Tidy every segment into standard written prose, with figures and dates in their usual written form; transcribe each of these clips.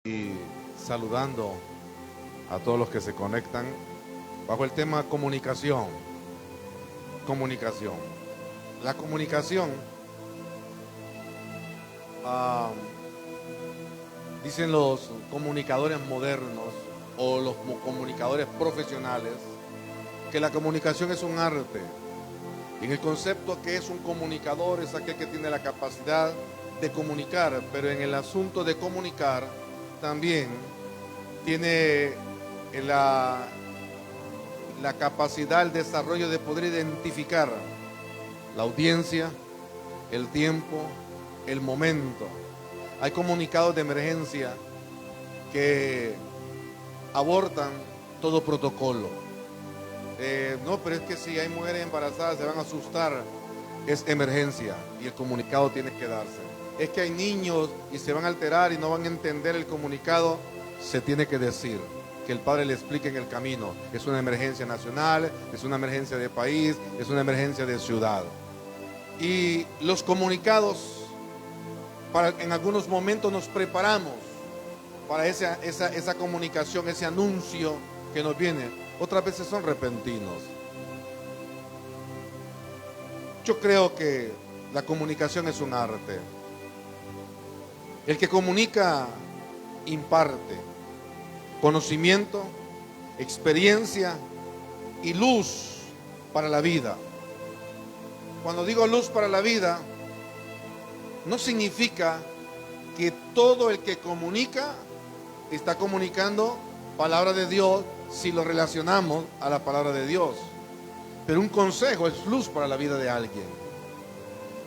Y saludando a todos los que se conectan bajo el tema comunicación. Comunicación. La comunicación, ah, dicen los comunicadores modernos o los comunicadores profesionales, que la comunicación es un arte. En el concepto que es un comunicador es aquel que tiene la capacidad de comunicar, pero en el asunto de comunicar también tiene la capacidad, el desarrollo de poder identificar la audiencia, el tiempo, el momento. Hay comunicados de emergencia que abortan todo protocolo. No, pero es que si hay mujeres embarazadas se van a asustar. Es emergencia y el comunicado tiene que darse. Es que hay niños y se van a alterar y no van a entender el comunicado. Se tiene que decir, que el padre le explique en el camino. Es una emergencia nacional, es una emergencia de país, es una emergencia de ciudad. Y los comunicados, en algunos momentos nos preparamos para esa comunicación, ese anuncio que nos viene. Otras veces son repentinos. Yo creo que la comunicación es un arte. El que comunica imparte conocimiento, experiencia y luz para la vida. Cuando digo luz para la vida, no significa que todo el que comunica está comunicando palabra de Dios si lo relacionamos a la palabra de Dios. Pero un consejo es luz para la vida de alguien.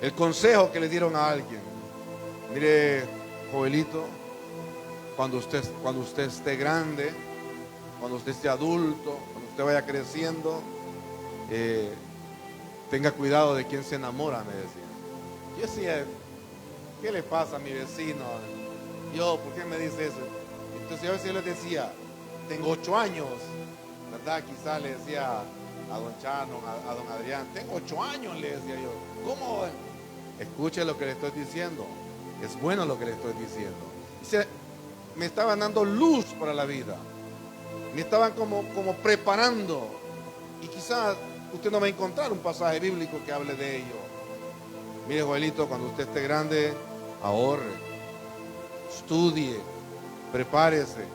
El consejo que le dieron a alguien: mire, jovelito, cuando usted esté grande, cuando usted esté adulto, cuando usted vaya creciendo, tenga cuidado de quién se enamora, me decía. Yo decía, ¿qué le pasa a mi vecino? ¿Por qué me dice eso? Entonces yo a veces les decía, tengo 8 años, ¿verdad? Quizás le decía a don Chano, a don Adrián, tengo 8 años, le decía yo. ¿Cómo? Escuche lo que le estoy diciendo, es bueno lo que le estoy diciendo. Dice, me estaban dando luz para la vida, me estaban como preparando, y quizás usted no va a encontrar un pasaje bíblico que hable de ello. Mire, jovelito, cuando usted esté grande, ahorre, estudie, prepárese.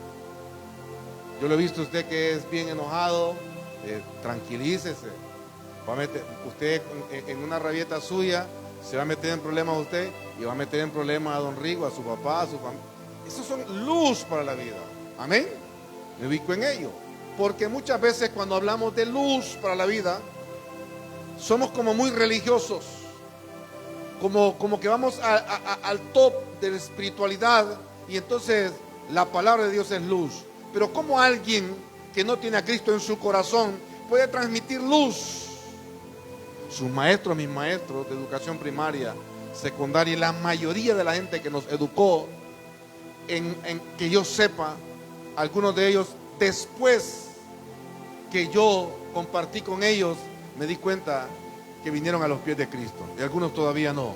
Yo lo he visto usted que es bien enojado, tranquilícese. Usted en una rabieta suya se va a meter en problemas a usted y va a meter en problemas a don Rigo, a su papá, a su familia. Esos son luz para la vida. Amén. Me ubico en ello. Porque muchas veces cuando hablamos de luz para la vida, somos como muy religiosos. Como que vamos al top de la espiritualidad, y entonces la palabra de Dios es luz. Pero ¿cómo alguien que no tiene a Cristo en su corazón puede transmitir luz? Sus maestros, mis maestros de educación primaria, secundaria, y la mayoría de la gente que nos educó, que yo sepa, algunos de ellos, después que yo compartí con ellos, me di cuenta que vinieron a los pies de Cristo, y algunos todavía no,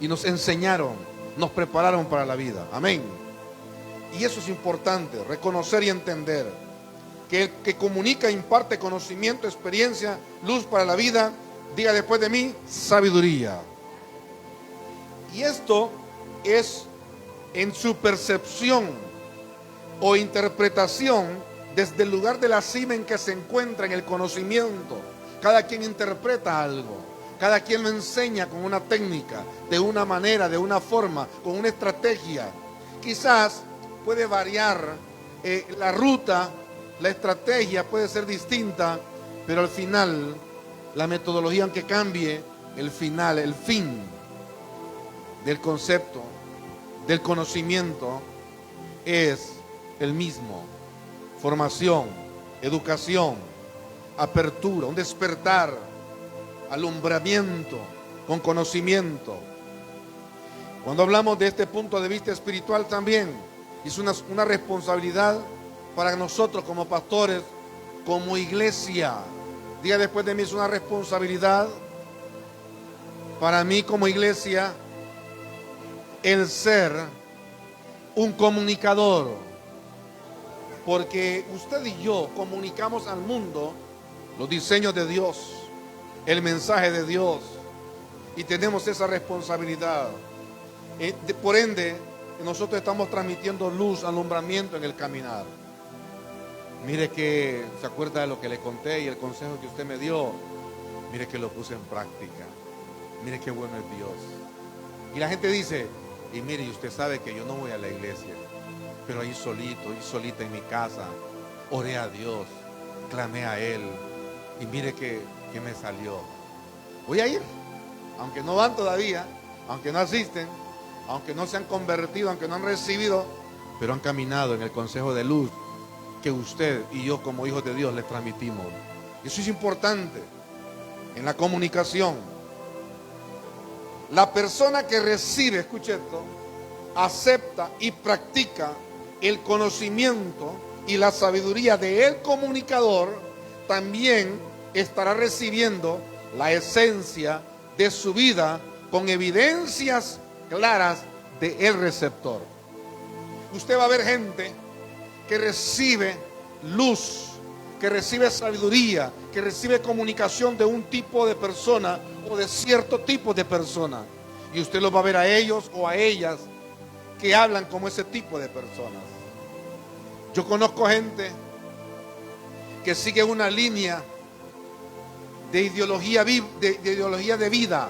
y nos enseñaron, nos prepararon para la vida. Amén. Y eso es importante, reconocer y entender que el que comunica imparte conocimiento, experiencia, luz para la vida. Diga después de mí, sabiduría. Y esto es en su percepción o interpretación desde el lugar de la cima en que se encuentra en el conocimiento. Cada quien interpreta algo, cada quien lo enseña con una técnica, de una manera, de una forma, con una estrategia. Quizás puede variar la ruta, la estrategia puede ser distinta, pero al final la metodología, aunque cambie, el final, el fin del concepto, del conocimiento, es el mismo. Formación, educación, apertura, un despertar, alumbramiento con conocimiento. Cuando hablamos de este punto de vista espiritual también, es una responsabilidad para nosotros como pastores, como iglesia. Diga después de mí, es una responsabilidad para mí como iglesia el ser un comunicador, porque usted y yo comunicamos al mundo los diseños de Dios, el mensaje de Dios, y tenemos esa responsabilidad. Por ende, nosotros estamos transmitiendo luz, alumbramiento en el caminar. Mire que se acuerda de lo que le conté y el consejo que usted me dio. Mire que lo puse en práctica. Mire qué bueno es Dios. Y la gente dice, y mire, y usted sabe que yo no voy a la iglesia, pero ahí solito y solita en mi casa, oré a Dios, clamé a Él, y mire que me salió. Voy a ir, aunque no van todavía, aunque no asisten, aunque no se han convertido, aunque no han recibido, pero han caminado en el consejo de luz que usted y yo como hijos de Dios les transmitimos. Eso es importante en la comunicación. La persona que recibe, escuche esto, acepta y practica el conocimiento y la sabiduría del comunicador, también estará recibiendo la esencia de su vida con evidencias claras del receptor. Usted va a ver gente que recibe luz, que recibe sabiduría, que recibe comunicación de un tipo de persona o de cierto tipo de persona. Y usted los va a ver a ellos o a ellas que hablan como ese tipo de personas. Yo conozco gente que sigue una línea de ideología de vida,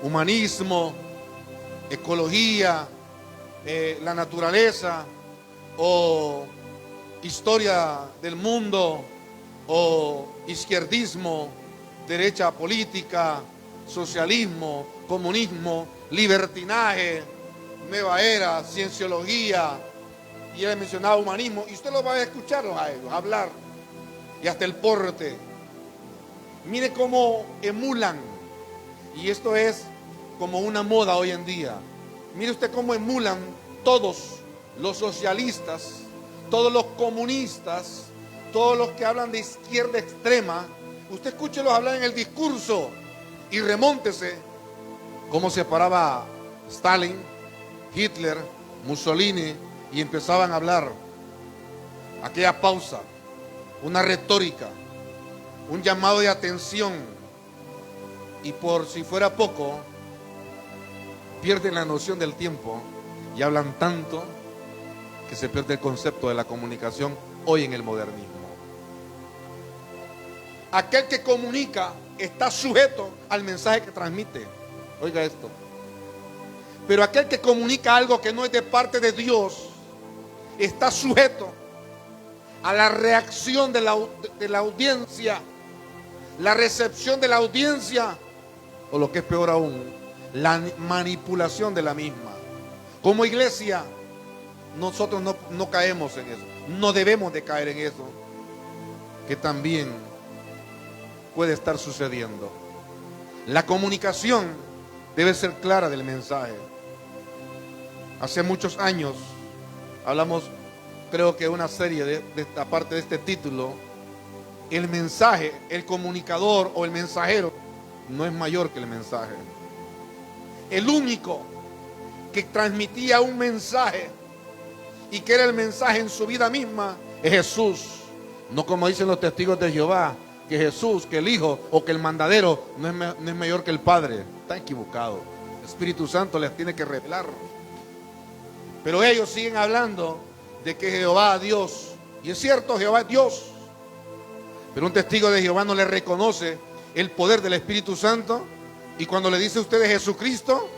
humanismo, ecología, la naturaleza, o historia del mundo, o izquierdismo, derecha política, socialismo, comunismo, libertinaje, nueva era, cienciología, y él mencionaba humanismo, y usted lo va a escuchar a ellos hablar, y hasta el porte. Mire cómo emulan, y esto es como una moda hoy en día. Mire usted cómo emulan todos los socialistas, todos los comunistas, todos los que hablan de izquierda extrema. Usted escúchelos hablar en el discurso y remóntese cómo se paraba Stalin, Hitler, Mussolini, y empezaban a hablar. Aquella pausa, una retórica, un llamado de atención, y por si fuera poco, pierden la noción del tiempo y hablan tanto que se pierde el concepto de la comunicación hoy en el modernismo. Aquel que comunica está sujeto al mensaje que transmite. Oiga esto. Pero aquel que comunica algo que no es de parte de Dios está sujeto a la reacción de la audiencia, la recepción de la audiencia, o lo que es peor aún, la manipulación de la misma. Como iglesia, nosotros no caemos en eso, no debemos de caer en eso, que también puede estar sucediendo. La comunicación debe ser clara del mensaje. Hace muchos años hablamos, creo que una serie de esta parte de este título, el mensaje, el comunicador o el mensajero no es mayor que el mensaje. El único que transmitía un mensaje y que era el mensaje en su vida misma es Jesús. No como dicen los testigos de Jehová, que Jesús, que el Hijo o que el mandadero no es mayor que el Padre. Está equivocado. El Espíritu Santo les tiene que revelar. Pero ellos siguen hablando de que Jehová es Dios. Y es cierto, Jehová es Dios. Pero un testigo de Jehová no le reconoce el poder del Espíritu Santo. Y cuando le dice a ustedes Jesucristo,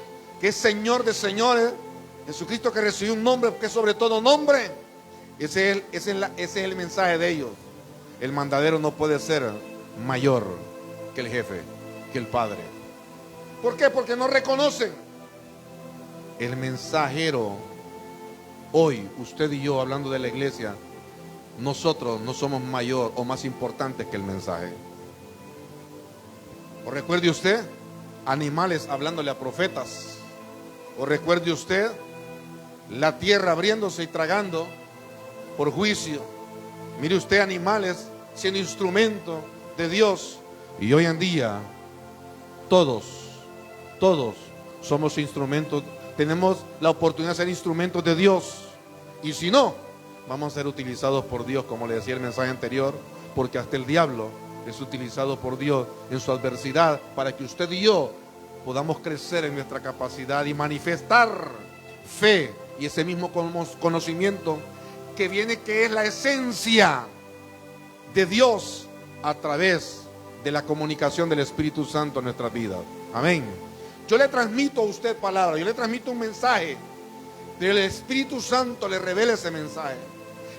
que es Señor de señores, Jesucristo que recibió un nombre que es sobre todo nombre, ese es el mensaje de ellos. El mandadero no puede ser mayor que el jefe, que el Padre. ¿Por qué? Porque no reconocen. El mensajero, hoy, usted y yo hablando de la iglesia, nosotros no somos mayor o más importantes que el mensaje. O recuerde usted, animales hablándole a profetas. O recuerde usted, la tierra abriéndose y tragando por juicio. Mire usted, animales siendo instrumento de Dios. Y hoy en día, todos somos instrumentos tenemos la oportunidad de ser instrumentos de Dios. Y si no, vamos a ser utilizados por Dios, como le decía el mensaje anterior, porque hasta el diablo es utilizado por Dios en su adversidad para que usted y yo podamos crecer en nuestra capacidad y manifestar fe y ese mismo conocimiento que viene, que es la esencia de Dios a través de la comunicación del Espíritu Santo en nuestras vidas. Amén. Yo le transmito a usted palabra, yo le transmito un mensaje, pero el Espíritu Santo le revela ese mensaje.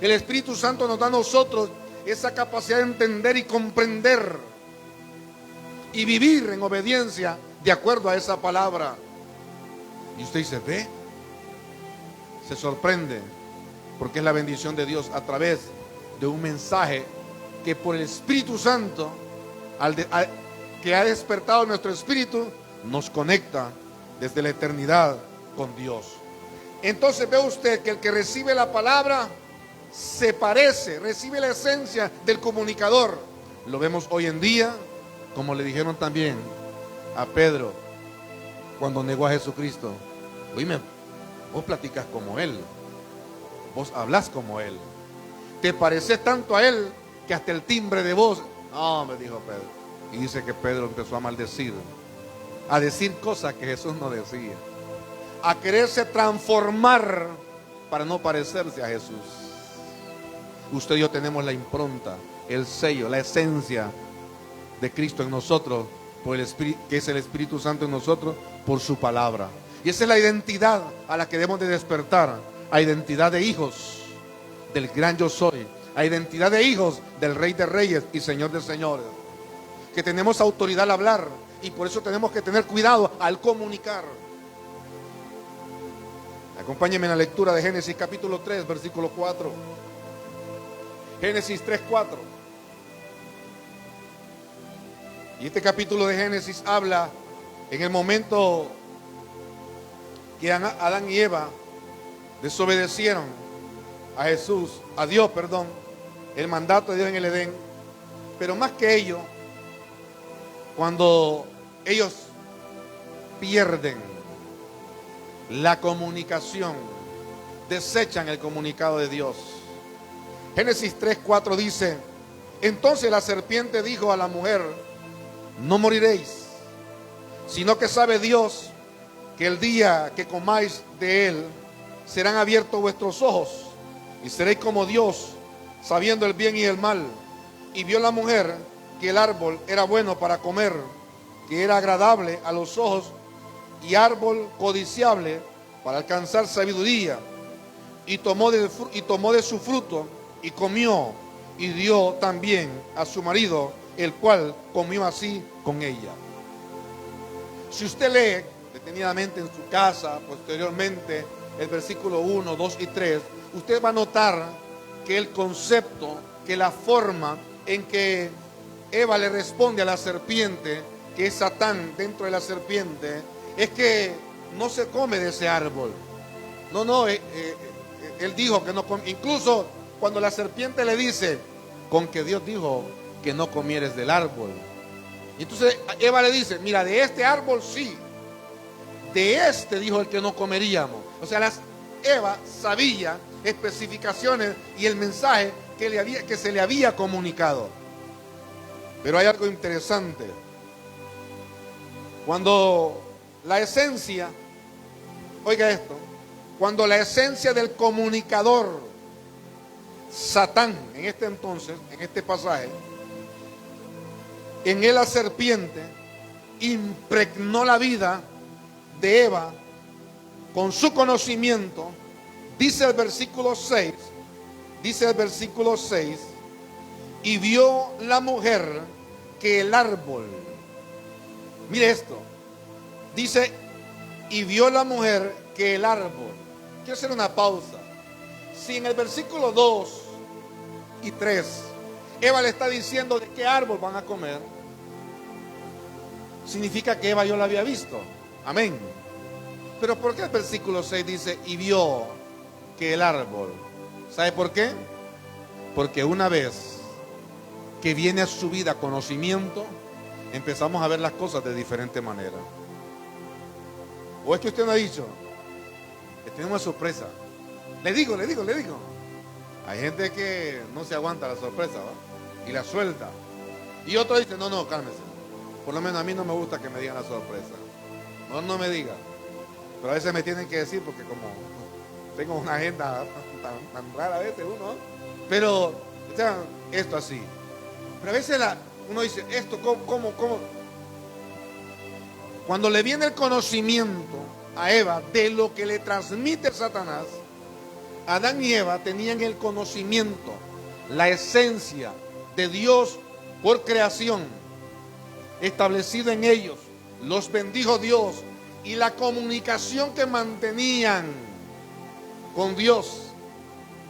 El Espíritu Santo nos da a nosotros esa capacidad de entender y comprender y vivir en obediencia de acuerdo a esa palabra. Y usted dice, ve, se sorprende, porque es la bendición de Dios a través de un mensaje que por el Espíritu Santo, que ha despertado nuestro espíritu, nos conecta desde la eternidad con Dios. Entonces ve usted que el que recibe la palabra se parece, recibe la esencia del comunicador. Lo vemos hoy en día, como le dijeron también a Pedro cuando negó a Jesucristo. Oíme, vos platicas como él, vos hablas como él, te pareces tanto a él que hasta el timbre de voz. No, me dijo Pedro. Y dice que Pedro empezó a maldecir, a decir cosas que Jesús no decía, a quererse transformar para no parecerse a Jesús. Usted y yo tenemos la impronta, el sello, la esencia de Cristo en nosotros, por el Espíritu, que es el Espíritu Santo en nosotros, por su palabra. Y esa es la identidad a la que debemos de despertar, a identidad de hijos del gran yo soy, a identidad de hijos del Rey de Reyes y Señor de Señores, que tenemos autoridad al hablar y por eso tenemos que tener cuidado al comunicar. Acompáñenme en la lectura de Génesis capítulo 3, versículo 4. Génesis 3, 4. Y este capítulo de Génesis habla en el momento que Adán y Eva desobedecieron a Dios, el mandato de Dios en el Edén. Pero más que ello, cuando ellos pierden la comunicación, desechan el comunicado de Dios. Génesis 3:4 dice: entonces la serpiente dijo a la mujer: no moriréis, sino que sabe Dios que el día que comáis de él serán abiertos vuestros ojos y seréis como Dios, sabiendo el bien y el mal. Y vio la mujer que el árbol era bueno para comer, que era agradable a los ojos y árbol codiciable para alcanzar sabiduría, y tomó de su fruto y comió, y dio también a su marido, el cual comió así con ella. Si usted lee detenidamente en su casa, posteriormente, el versículo 1, 2 y 3, usted va a notar que el concepto, que la forma en que Eva le responde a la serpiente, que es Satán dentro de la serpiente, es que no se come de ese árbol. Él dijo que no come. Incluso cuando la serpiente le dice, con que Dios dijo que no comieres del árbol. Y entonces Eva le dice, mira, de este árbol sí, de este dijo el que no comeríamos. O sea, Eva sabía especificaciones y el mensaje que se le había comunicado. Pero hay algo interesante. Cuando la esencia, oiga esto, cuando la esencia del comunicador, Satán, en este entonces, en este pasaje, en él la serpiente impregnó la vida de Eva con su conocimiento, dice el versículo 6, y vio la mujer que el árbol, mire esto, dice, y vio la mujer que el árbol. Quiero hacer una pausa. Si en el versículo 2 y 3, Eva le está diciendo de qué árbol van a comer, significa que Eva yo la había visto. Amén. Pero ¿por qué el versículo 6 dice, y vio que el árbol? ¿Sabe por qué? Porque una vez que viene a su vida conocimiento, empezamos a ver las cosas de diferente manera. ¿O es que usted no ha dicho? les tenemos una sorpresa. Le digo. Hay gente que no se aguanta la sorpresa, ¿va? Y la suelta. Y otro dice, no, cálmese. Por lo menos a mí no me gusta que me digan la sorpresa. No me digan. Pero a veces me tienen que decir porque como tengo una agenda tan rara a veces uno, ¿no? Pero, o sea, esto así. Pero a veces uno dice, esto, ¿cómo? Cuando le viene el conocimiento a Eva de lo que le transmite Satanás, Adán y Eva tenían el conocimiento, la esencia de Dios por creación, establecido en ellos, los bendijo Dios, y la comunicación que mantenían con Dios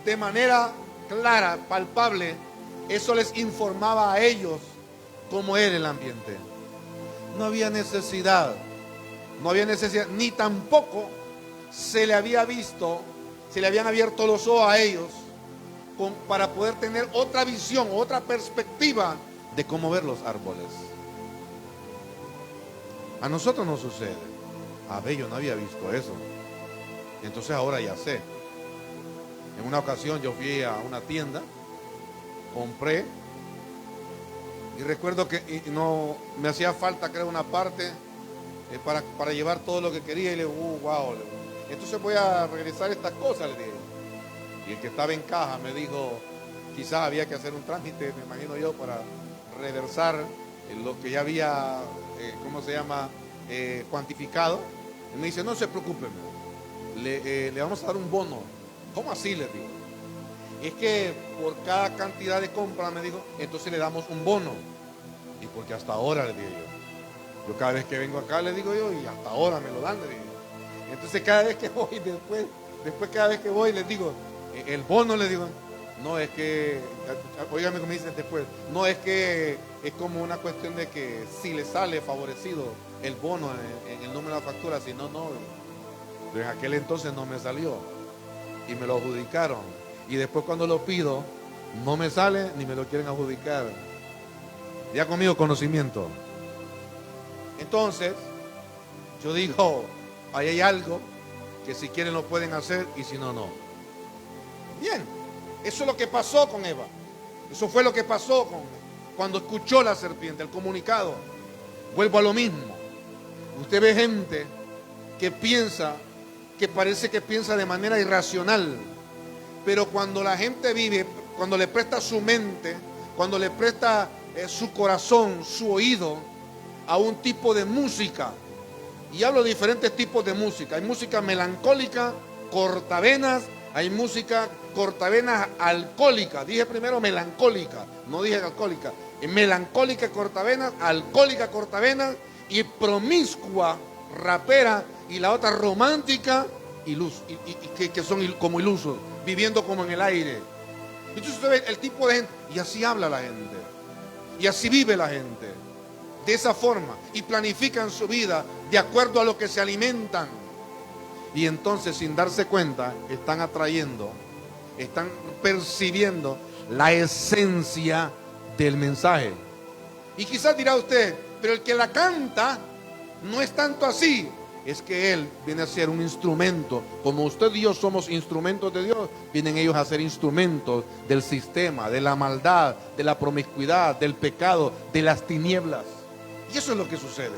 de manera clara, palpable, eso les informaba a ellos cómo era el ambiente. No había necesidad, ni tampoco se le había visto, se le habían abierto los ojos a ellos para poder tener otra visión, otra perspectiva de cómo ver los árboles. A nosotros nos sucede. A ver, yo no había visto eso. Entonces ahora ya sé. En una ocasión yo fui a una tienda, compré, y recuerdo que no me hacía falta, creo, una parte para llevar todo lo que quería, y le digo, wow. Entonces voy a regresar estas cosas, le dije. Y el que estaba en caja me dijo, quizás había que hacer un trámite, me imagino yo, para reversar lo que ya había, cuantificado. Y me dice, no se preocupen, le vamos a dar un bono. ¿Cómo así? Le digo. Es que por cada cantidad de compra, me dijo, entonces le damos un bono. Y porque hasta ahora, le digo yo cada vez que vengo acá, le digo yo, y hasta ahora me lo dan, le digo. Entonces cada vez que voy, después cada vez que voy, les digo, el bono, le digo, no es que, oígame como dicen después, no es que es como una cuestión de que si le sale favorecido el bono en el número de la factura, si no, pero en aquel entonces no me salió y me lo adjudicaron, y después cuando lo pido no me sale ni me lo quieren adjudicar. Ya conmigo conocimiento. Entonces yo digo, ahí hay algo que si quieren lo pueden hacer y si no, no. Bien, eso es lo que pasó con Eva. Eso fue lo que pasó cuando escuchó la serpiente, el comunicado. Vuelvo a lo mismo. Usted ve gente que parece que piensa de manera irracional, pero cuando la gente vive, cuando le presta su mente, cuando le presta su corazón, su oído a un tipo de música, y hablo de diferentes tipos de música. Hay música melancólica, cortavenas, hay música cortavenas alcohólica. Dije primero melancólica, no dije alcohólica. Melancólica cortavenas, alcohólica cortavenas, y promiscua rapera, y la otra romántica y que son como ilusos, viviendo como en el aire. Entonces usted ve el tipo de gente, y así habla la gente, y así vive la gente, de esa forma, y planifican su vida de acuerdo a lo que se alimentan. Y entonces, sin darse cuenta, están atrayendo, están percibiendo la esencia del mensaje. Y quizás dirá usted, pero el que la canta no es tanto así. Es que él viene a ser un instrumento. Como usted y yo somos instrumentos de Dios, vienen ellos a ser instrumentos del sistema, de la maldad, de la promiscuidad, del pecado, de las tinieblas. Y eso es lo que sucede.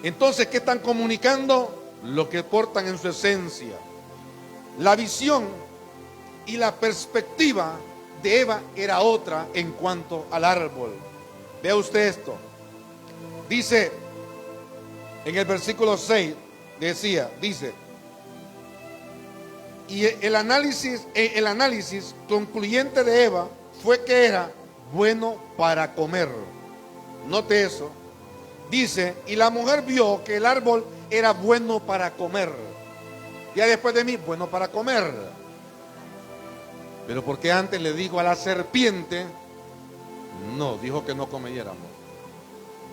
Entonces, ¿qué están comunicando? Lo que portan en su esencia. La visión y la perspectiva de Eva era otra en cuanto al árbol. Vea usted esto. Dice en el versículo 6, dice, y el análisis concluyente de Eva fue que era bueno para comer. Note eso. Dice, y la mujer vio que el árbol era bueno para comer. Ya después de mí, bueno para comer. Pero porque antes le dijo a la serpiente, no, dijo que no comiéramos,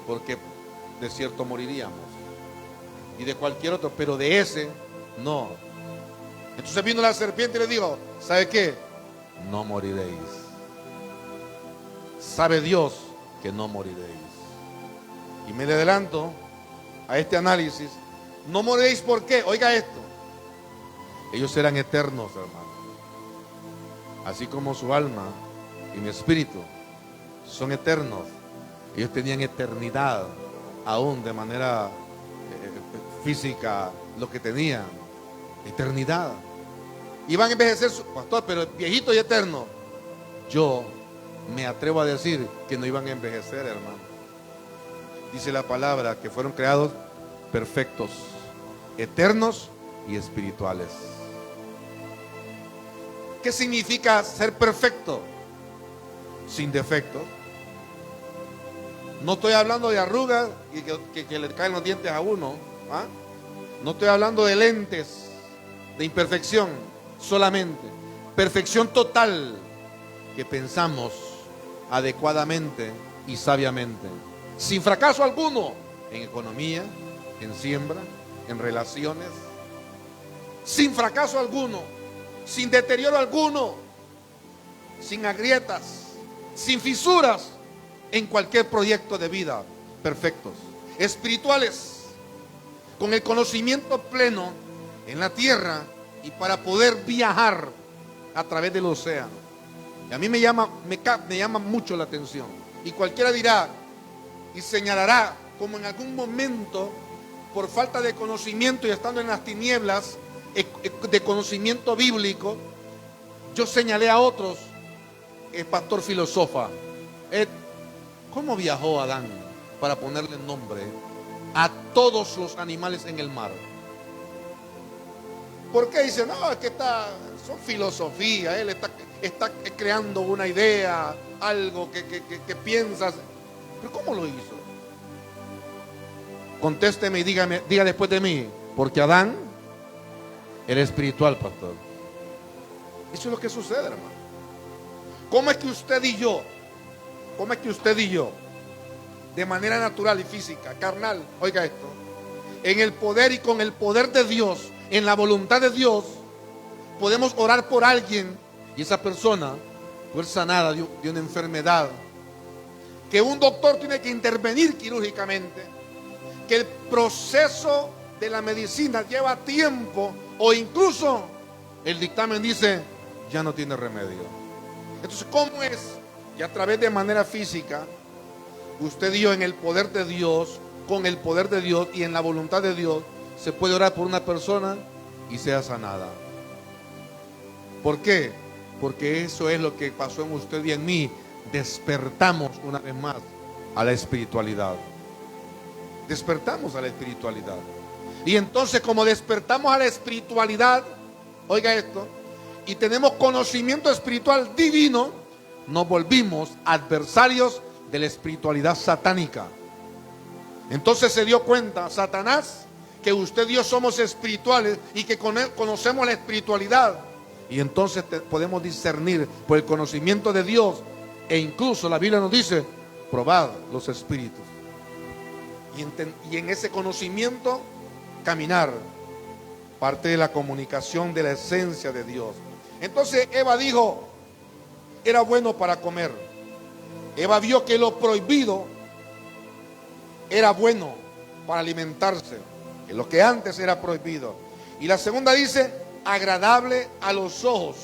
porque de cierto moriríamos. Y de cualquier otro, pero de ese, no. Entonces vino la serpiente y le dijo, ¿sabe qué? No moriréis. Sabe Dios que no moriréis. Y me adelanto a este análisis. No moriréis, ¿por qué? Oiga esto. Ellos eran eternos, hermano. Así como su alma y mi espíritu son eternos. Ellos tenían eternidad, aún de manera física, lo que tenían, eternidad. Iban a envejecer, pastor, pero viejito y eterno. Yo me atrevo a decir que no iban a envejecer, hermano. Dice la palabra que fueron creados perfectos, eternos y espirituales. ¿Qué significa ser perfecto? Sin defectos. No estoy hablando de arrugas y que le caen los dientes a uno, ¿ah? No estoy hablando de lentes, de imperfección solamente. Perfección total, que pensamos adecuadamente y sabiamente. Sin fracaso alguno, en economía, en siembra, en relaciones. Sin fracaso alguno, sin deterioro alguno, sin agrietas, sin fisuras en cualquier proyecto de vida. Perfectos, espirituales, con el conocimiento pleno en la tierra y para poder viajar a través del océano. Y a mí me llama mucho la atención. Y cualquiera dirá y señalará como en algún momento, por falta de conocimiento y estando en las tinieblas de conocimiento bíblico, yo señalé a otros, el pastor filosofa, ¿cómo viajó Adán para ponerle nombre a todos los animales en el mar? ¿Por qué dice? No, es que son filosofía, él está creando una idea, algo que piensas. ¿Pero cómo lo hizo? Contésteme y diga después de mí, porque Adán era espiritual, pastor. Eso es lo que sucede, hermano. ¿Cómo es que usted y yo, de manera natural y física, carnal, oiga esto, en el poder y con el poder de Dios, en la voluntad de Dios, podemos orar por alguien y esa persona fue sanada de una enfermedad que un doctor tiene que intervenir quirúrgicamente, que el proceso de la medicina lleva tiempo o incluso el dictamen dice ya no tiene remedio? Entonces, ¿cómo es que a través de manera física usted y yo, en el poder de Dios, con el poder de Dios y en la voluntad de Dios, se puede orar por una persona y sea sanada? ¿Por qué? Porque eso es lo que pasó en usted y en mí. Despertamos una vez más a la espiritualidad. Despertamos a la espiritualidad. Y entonces, como despertamos a la espiritualidad, oiga esto, y tenemos conocimiento espiritual divino, nos volvimos adversarios de la espiritualidad satánica. Entonces se dio cuenta Satanás que usted y yo somos espirituales y que con él conocemos la espiritualidad. Y entonces podemos discernir por el conocimiento de Dios. E incluso la Biblia nos dice, probad los espíritus. Y en ese conocimiento caminar, parte de la comunicación de la esencia de Dios. Entonces Eva dijo, era bueno para comer. Eva vio que lo prohibido era bueno para alimentarse, que lo que antes era prohibido. Y la segunda dice, agradable a los ojos.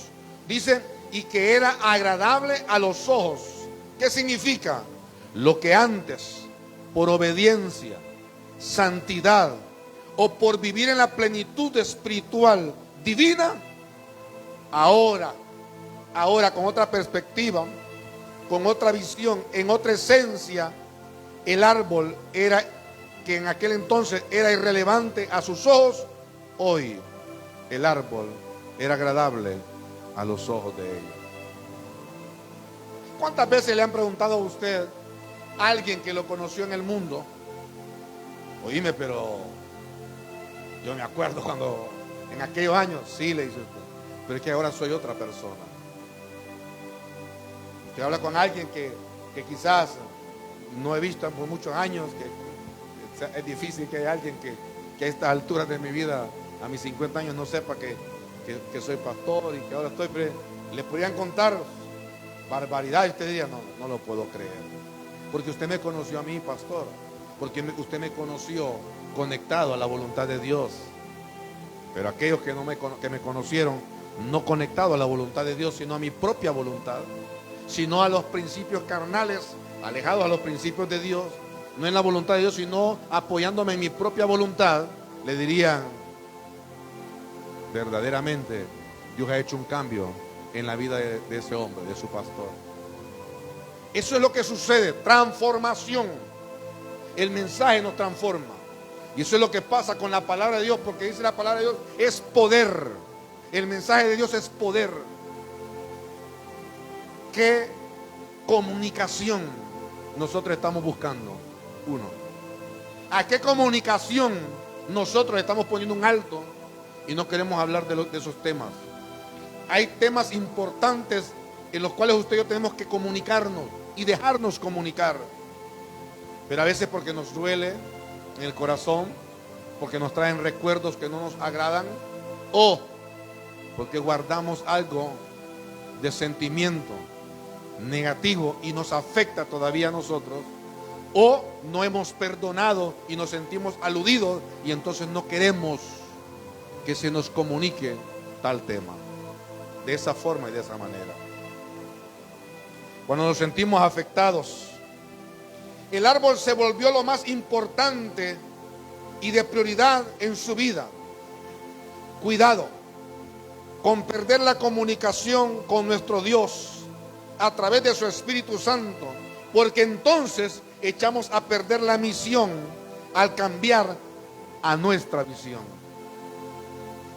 Dice, y que era agradable a los ojos. ¿Qué significa? Lo que antes, por obediencia, santidad o por vivir en la plenitud espiritual divina, ahora con otra perspectiva, con otra visión, en otra esencia, el árbol era, que en aquel entonces era irrelevante a sus ojos, hoy el árbol era agradable a los ojos de ellos. ¿Cuántas veces le han preguntado a usted a alguien que lo conoció en el mundo? Oíme, pero yo me acuerdo cuando en aquellos años, sí, le dice usted, pero es que ahora soy otra persona. Usted habla con alguien que quizás no he visto por muchos años, que es difícil que haya alguien que a estas alturas de mi vida, a mis 50 años, no sepa que soy pastor y que ahora estoy, pero le podrían contar barbaridades. Usted diría, no lo puedo creer, porque usted me conoció a mí, pastor, porque usted me conoció conectado a la voluntad de Dios. Pero aquellos que me conocieron, no conectado a la voluntad de Dios, sino a mi propia voluntad, sino a los principios carnales, alejados a los principios de Dios, no en la voluntad de Dios, sino apoyándome en mi propia voluntad, le dirían, verdaderamente Dios ha hecho un cambio en la vida de ese hombre, de su pastor. Eso es lo que sucede, transformación. El mensaje nos transforma. Y eso es lo que pasa con la palabra de Dios, porque dice la palabra de Dios, es poder. El mensaje de Dios es poder. ¿Qué comunicación nosotros estamos buscando? Uno. ¿A qué comunicación nosotros estamos poniendo un alto y no queremos hablar de esos temas? Hay temas importantes en los cuales usted y yo tenemos que comunicarnos y dejarnos comunicar. Pero a veces porque nos duele en el corazón, porque nos traen recuerdos que no nos agradan, o porque guardamos algo de sentimiento negativo y nos afecta todavía a nosotros, o no hemos perdonado y nos sentimos aludidos y entonces no queremos que se nos comunique tal tema de esa forma y de esa manera. Cuando nos sentimos afectados, el árbol se volvió lo más importante y de prioridad en su vida. Cuidado con perder la comunicación con nuestro Dios a través de su Espíritu Santo, porque entonces echamos a perder la misión al cambiar a nuestra visión.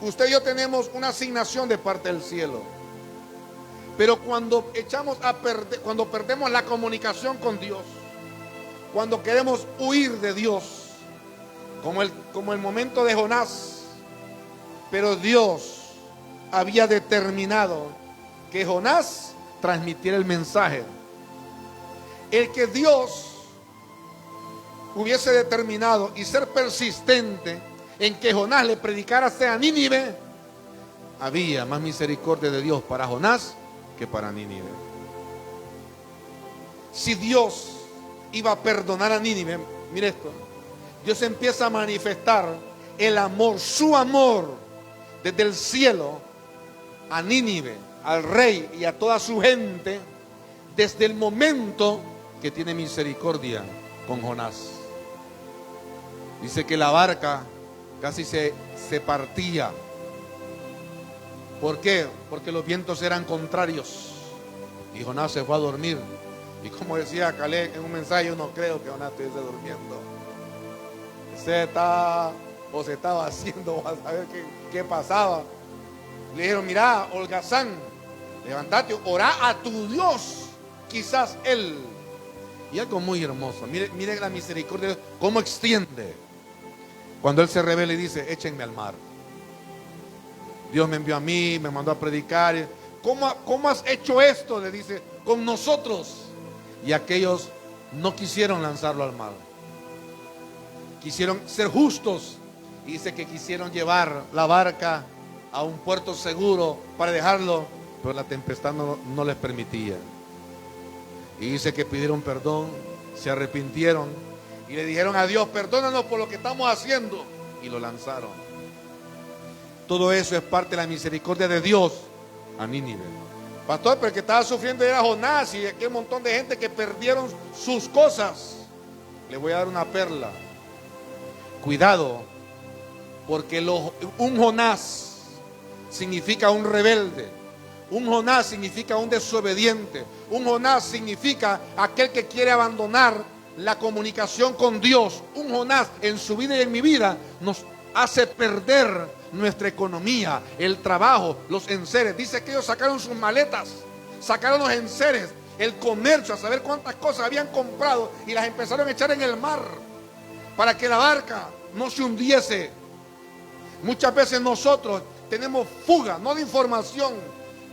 Usted y yo tenemos una asignación de parte del cielo, pero cuando cuando perdemos la comunicación con Dios, cuando queremos huir de Dios, como el momento de Jonás, pero Dios había determinado que Jonás transmitiera el mensaje. El que Dios hubiese determinado y ser persistente en que Jonás le predicara a Nínive, había más misericordia de Dios para Jonás que para Nínive. Si Dios iba a perdonar a Nínive, mire esto, Dios empieza a manifestar el amor, su amor desde el cielo a Nínive, al rey y a toda su gente, desde el momento que tiene misericordia con Jonás. Dice que la barca casi se partía. ¿Por qué? Porque los vientos eran contrarios y Jonás se fue a dormir. Y como decía Caleb en un mensaje, yo no creo que Jonás estuviese durmiendo. Se estaba haciendo, a saber qué pasaba. Le dijeron, mira, holgazán, levántate, orá a tu Dios, quizás Él. Y algo muy hermoso, mire la misericordia de Dios, cómo extiende. Cuando Él se revela y dice, échenme al mar. Dios me envió a mí, me mandó a predicar. ¿Cómo has hecho esto? Le dice, con nosotros. Y aquellos no quisieron lanzarlo al mar. Quisieron ser justos. Y dice que quisieron llevar la barca a un puerto seguro para dejarlo, pero la tempestad no les permitía. Y dice que pidieron perdón, se arrepintieron y le dijeron a Dios, perdónanos por lo que estamos haciendo, y lo lanzaron. Todo eso es parte de la misericordia de Dios a Nínive. Pastor, pero el que estaba sufriendo era Jonás y aquel montón de gente que perdieron sus cosas. Le voy a dar una perla. Cuidado, porque un Jonás significa un rebelde. Un Jonás significa un desobediente. Un Jonás significa aquel que quiere abandonar la comunicación con Dios. Un Jonás en su vida y en mi vida nos hace perder nuestra economía, el trabajo, los enseres. Dice que ellos sacaron sus maletas, sacaron los enseres, el comercio, a saber cuántas cosas habían comprado y las empezaron a echar en el mar para que la barca no se hundiese. Muchas veces nosotros tenemos fuga, no de información,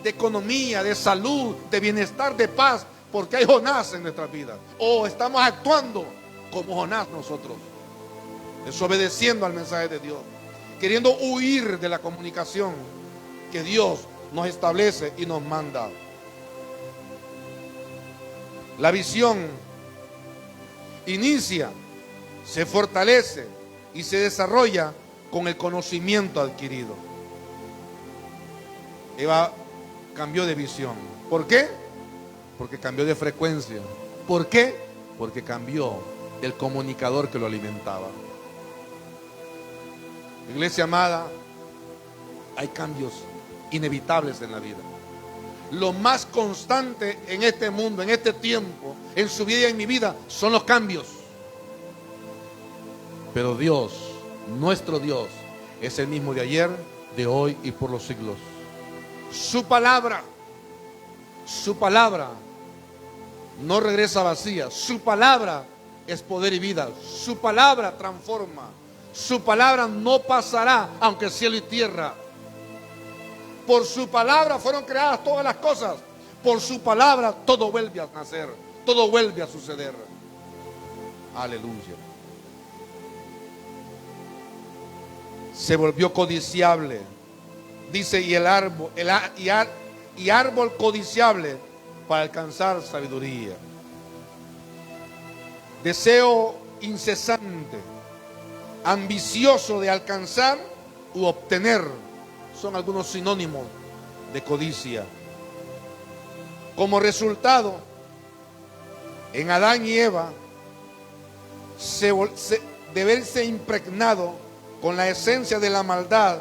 de economía, de salud, de bienestar, de paz, porque hay Jonás en nuestras vidas. O estamos actuando como Jonás nosotros, desobedeciendo al mensaje de Dios, queriendo huir de la comunicación que Dios nos establece y nos manda. La visión inicia, se fortalece y se desarrolla con el conocimiento adquirido. Eva cambió de visión. ¿Por qué? Porque cambió de frecuencia. ¿Por qué? Porque cambió el comunicador que lo alimentaba. Iglesia amada, hay cambios inevitables en la vida. Lo más constante en este mundo, en este tiempo, en su vida y en mi vida, son los cambios. Pero Dios, nuestro Dios, es el mismo de ayer, de hoy y por los siglos. Su palabra no regresa vacía. Su palabra es poder y vida. Su palabra transforma. Su palabra no pasará, aunque cielo y tierra. Por su palabra fueron creadas todas las cosas. Por su palabra todo vuelve a nacer, todo vuelve a suceder. Aleluya. Se volvió codiciable. Dice, y árbol codiciable para alcanzar sabiduría. Deseo incesante, ambicioso de alcanzar u obtener, son algunos sinónimos de codicia. Como resultado, en Adán y Eva, de verse impregnado con la esencia de la maldad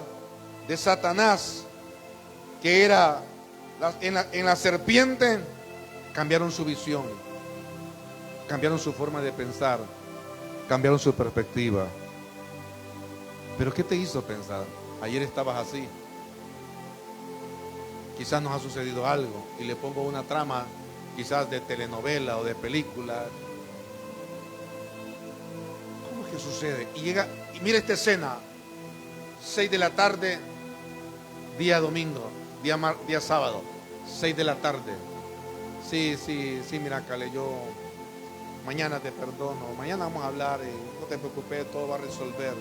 de Satanás, que era en la serpiente, cambiaron su visión, cambiaron su forma de pensar, cambiaron su perspectiva. ¿Pero qué te hizo pensar? Ayer estabas así. Quizás nos ha sucedido algo y le pongo una trama quizás de telenovela o de película. ¿Cómo es que sucede? Y llega, y mira esta escena, 6 de la tarde, día domingo, día sábado, 6 de la tarde. Sí, mira, Cale, yo mañana te perdono, mañana vamos a hablar, no te preocupes, todo va a resolver.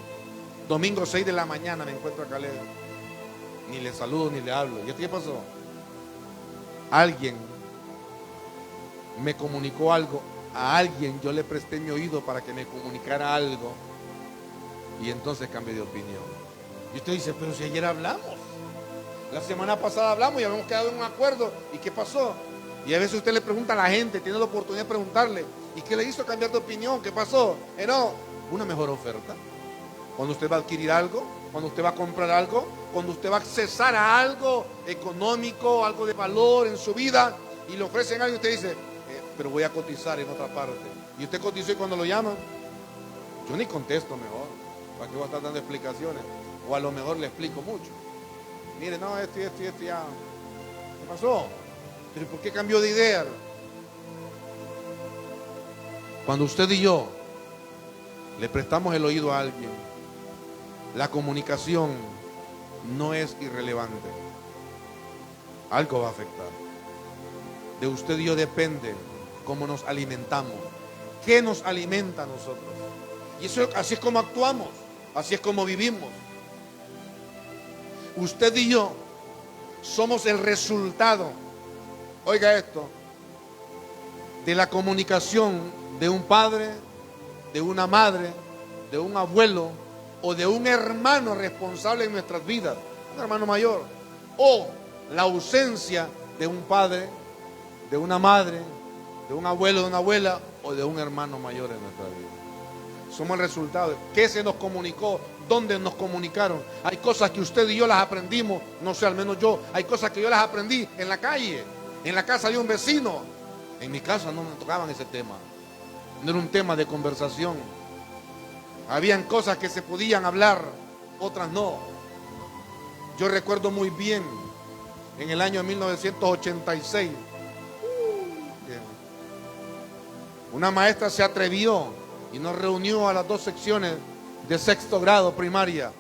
Domingo 6 de la mañana me encuentro a Caleb, ni le saludo ni le hablo. ¿Y esto qué pasó? Alguien me comunicó algo, a alguien yo le presté mi oído para que me comunicara algo, y entonces cambié de opinión. Y usted dice, pero si ayer hablamos, la semana pasada hablamos y habíamos quedado en un acuerdo, ¿y qué pasó? Y a veces usted le pregunta a la gente, tiene la oportunidad de preguntarle, ¿y qué le hizo cambiar de opinión? ¿Qué pasó? No, una mejor oferta. Cuando usted va a adquirir algo, cuando usted va a comprar algo, cuando usted va a accesar a algo económico, algo de valor en su vida, y le ofrecen algo y usted dice, pero voy a cotizar en otra parte. Y usted cotizó y cuando lo llaman, yo ni contesto mejor, ¿para qué voy a estar dando explicaciones? O a lo mejor le explico mucho. Mire, no, esto ya. ¿Qué pasó? ¿Pero por qué cambió de idea? Cuando usted y yo le prestamos el oído a alguien, la comunicación no es irrelevante. Algo va a afectar. De usted y yo depende cómo nos alimentamos. ¿Qué nos alimenta a nosotros? Y eso, así es como actuamos, así es como vivimos. Usted y yo somos el resultado, oiga esto, de la comunicación de un padre, de una madre, de un abuelo o de un hermano responsable en nuestras vidas, un hermano mayor, o la ausencia de un padre, de una madre, de un abuelo, de una abuela o de un hermano mayor en nuestra vida. Somos el resultado. ¿Qué se nos comunicó? ¿Dónde nos comunicaron? Hay cosas que usted y yo las aprendimos, no sé, al menos yo, hay cosas que yo las aprendí en la calle, en la casa de un vecino. En mi casa no me tocaban ese tema, no era un tema de conversación. Habían cosas que se podían hablar, otras no. Yo recuerdo muy bien, en el año 1986, una maestra se atrevió y nos reunió a las 2 secciones de 6º grado primaria,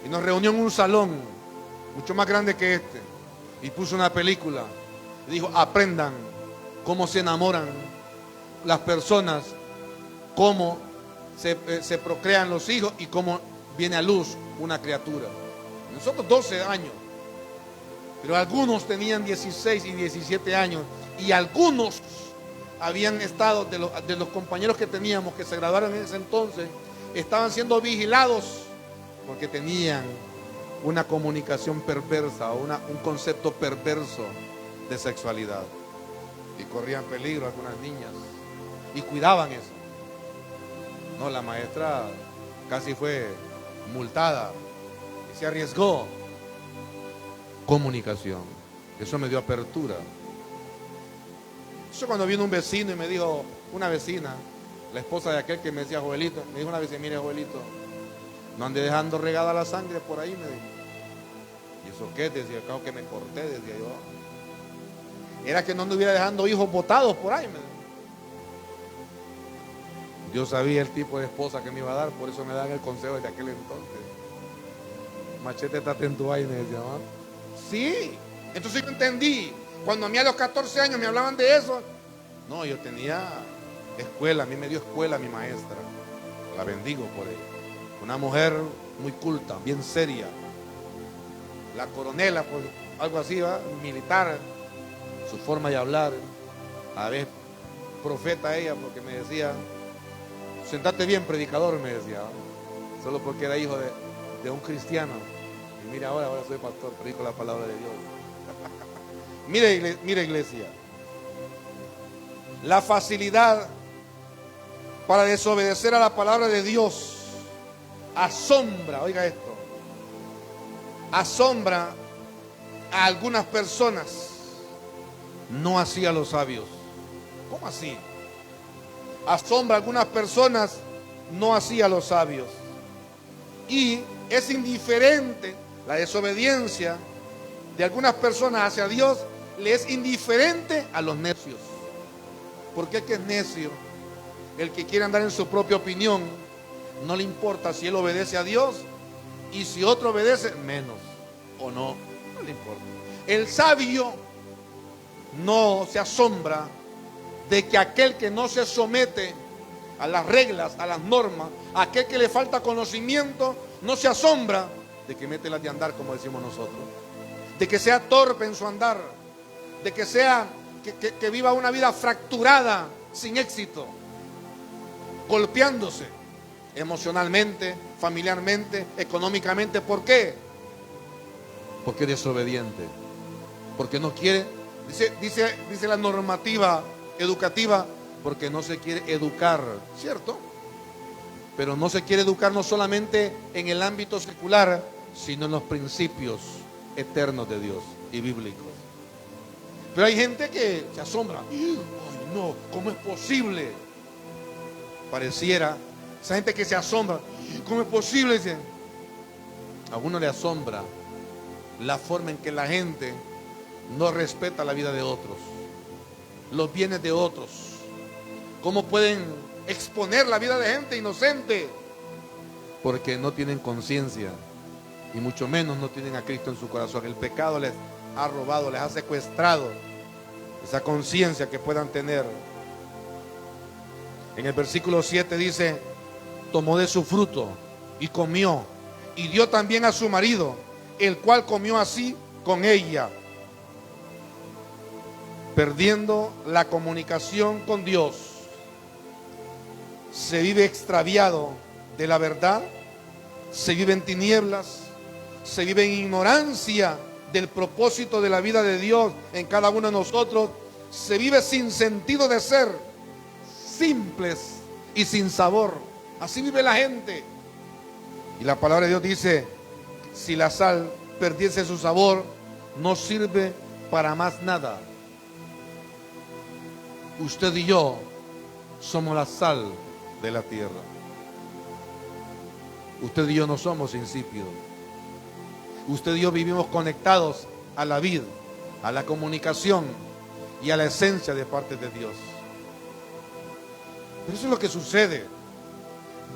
y nos reunió en un salón mucho más grande que este, y puso una película y dijo, aprendan cómo se enamoran las personas, cómo se procrean los hijos y cómo viene a luz una criatura. Nosotros 12 años, pero algunos tenían 16 y 17 años, y algunos habían estado, de los compañeros que teníamos que se graduaron en ese entonces, estaban siendo vigilados porque tenían una comunicación perversa, un concepto perverso de sexualidad. Y corrían peligro algunas niñas. Y cuidaban eso. No, la maestra casi fue multada. Y se arriesgó. Comunicación. Eso me dio apertura. Eso cuando vino un vecino y me dijo, una vecina, la esposa de aquel que me decía Joelito, me dijo una vez, mire Joelito, no ande dejando regada la sangre por ahí, me dijo. ¿Y eso qué? Decía, claro que me corté, decía yo. Era que no anduviera dejando hijos botados por ahí, me dijo. Yo sabía el tipo de esposa que me iba a dar, por eso me dan el consejo desde aquel entonces. Machete, está atento ahí, me decía, ¿no? Sí, entonces yo entendí. Cuando a mí a los 14 años me hablaban de eso, no, yo tenía escuela, a mí me dio escuela mi maestra, la bendigo por ella. Una mujer muy culta, bien seria, la coronela, pues, algo así, ¿va? Militar, su forma de hablar, a la vez profeta ella, porque me decía, sentate bien, predicador, me decía, ¿va? Solo porque era hijo de un cristiano. Y mira, ahora soy pastor, predico la palabra de Dios. Mire iglesia, la facilidad para desobedecer a la palabra de Dios asombra, oiga esto, asombra a algunas personas, no así a los sabios. ¿Cómo así? Asombra a algunas personas, no así a los sabios. Y es indiferente la desobediencia de algunas personas hacia Dios, le es indiferente a los necios. ¿Por qué que es necio? El que quiere andar en su propia opinión, no le importa si él obedece a Dios, y si otro obedece, menos o no le importa. El sabio no se asombra de que aquel que no se somete a las reglas, a las normas, aquel que le falta conocimiento, no se asombra de que mete las de andar, como decimos nosotros, de que sea torpe en su andar, de que sea que viva una vida fracturada, sin éxito, golpeándose emocionalmente, familiarmente, económicamente. ¿Por qué? Porque es desobediente, porque no quiere, dice la normativa educativa, porque no se quiere educar, ¿cierto? Pero no se quiere educar no solamente en el ámbito secular, sino en los principios eternos de Dios y bíblicos. Pero hay gente que se asombra. ¡Ay, no! ¿Cómo es posible? Pareciera, esa gente que se asombra. ¿Cómo es posible? Dicen. A uno le asombra la forma en que la gente no respeta la vida de otros, los bienes de otros. ¿Cómo pueden exponer la vida de gente inocente? Porque no tienen conciencia y mucho menos no tienen a Cristo en su corazón. El pecado les ha robado, les ha secuestrado esa conciencia que puedan tener. En el versículo 7 dice, tomó de su fruto y comió, y dio también a su marido, el cual comió así con ella. Perdiendo la comunicación con Dios, se vive extraviado de la verdad, se vive en tinieblas, se vive en ignorancia del propósito de la vida de Dios en cada uno de nosotros, se vive sin sentido de ser, simples y sin sabor. Así vive la gente. Y la palabra de Dios dice, si la sal perdiese su sabor, no sirve para más nada. Usted y yo somos la sal de la tierra. Usted y yo no somos insípidos. Usted y yo vivimos conectados a la vida, a la comunicación y a la esencia de parte de Dios. Pero eso es lo que sucede.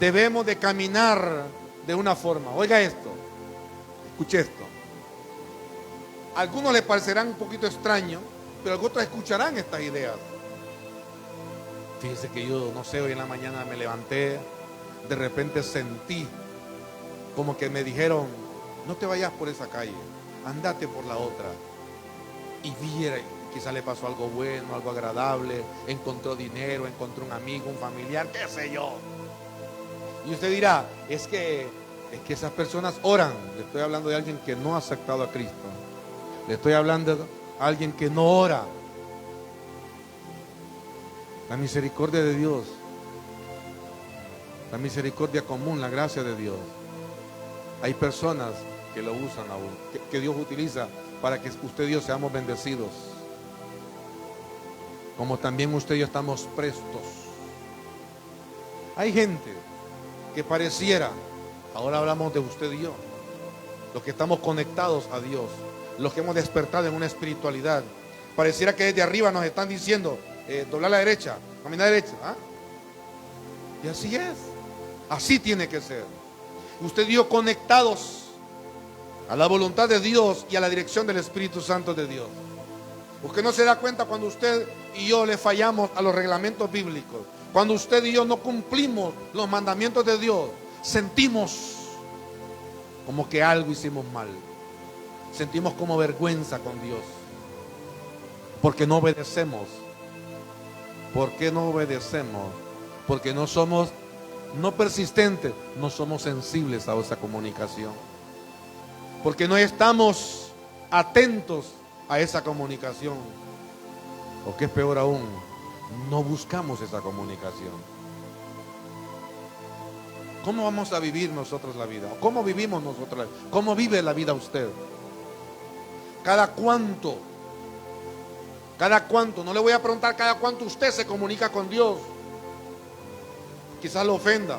Debemos de caminar de una forma. Oiga esto, escuche esto. A algunos les parecerán un poquito extraño, pero otros escucharán estas ideas. Fíjese que yo, no sé, hoy en la mañana me levanté, de repente sentí como que me dijeron, no te vayas por esa calle, andate por la otra. Y viera, quizá le pasó algo bueno, algo agradable, encontró dinero, encontró un amigo, un familiar, qué sé yo. Y usted dirá, es que es que esas personas oran. Le estoy hablando de alguien que no ha aceptado a Cristo. Le estoy hablando de alguien que no ora. La misericordia de Dios, la misericordia común, la gracia de Dios. Hay personas que lo usan aún, que Dios utiliza para que usted y yo seamos bendecidos. Como también usted y yo estamos prestos. Hay gente que pareciera, ahora hablamos de usted y yo, los que estamos conectados a Dios, los que hemos despertado en una espiritualidad, pareciera que desde arriba nos están diciendo, doblar a la derecha, caminar a la derecha. ¿Ah? Y así es, así tiene que ser. Usted y yo conectados a la voluntad de Dios y a la dirección del Espíritu Santo de Dios. Usted no se da cuenta cuando usted y yo le fallamos a los reglamentos bíblicos. Cuando usted y yo no cumplimos los mandamientos de Dios, sentimos como que algo hicimos mal. Sentimos como vergüenza con Dios. Porque no obedecemos. ¿Por qué no obedecemos? Porque no somos, no persistentes, no somos sensibles a esa comunicación. Porque no estamos atentos a esa comunicación. O que es peor aún, no buscamos esa comunicación. ¿Cómo vamos a vivir nosotros la vida? ¿Cómo vivimos nosotros la vida? ¿Cómo vive la vida usted? ¿Cada cuánto? ¿Cada cuánto? No le voy a preguntar cada cuánto usted se comunica con Dios. Quizás lo ofenda.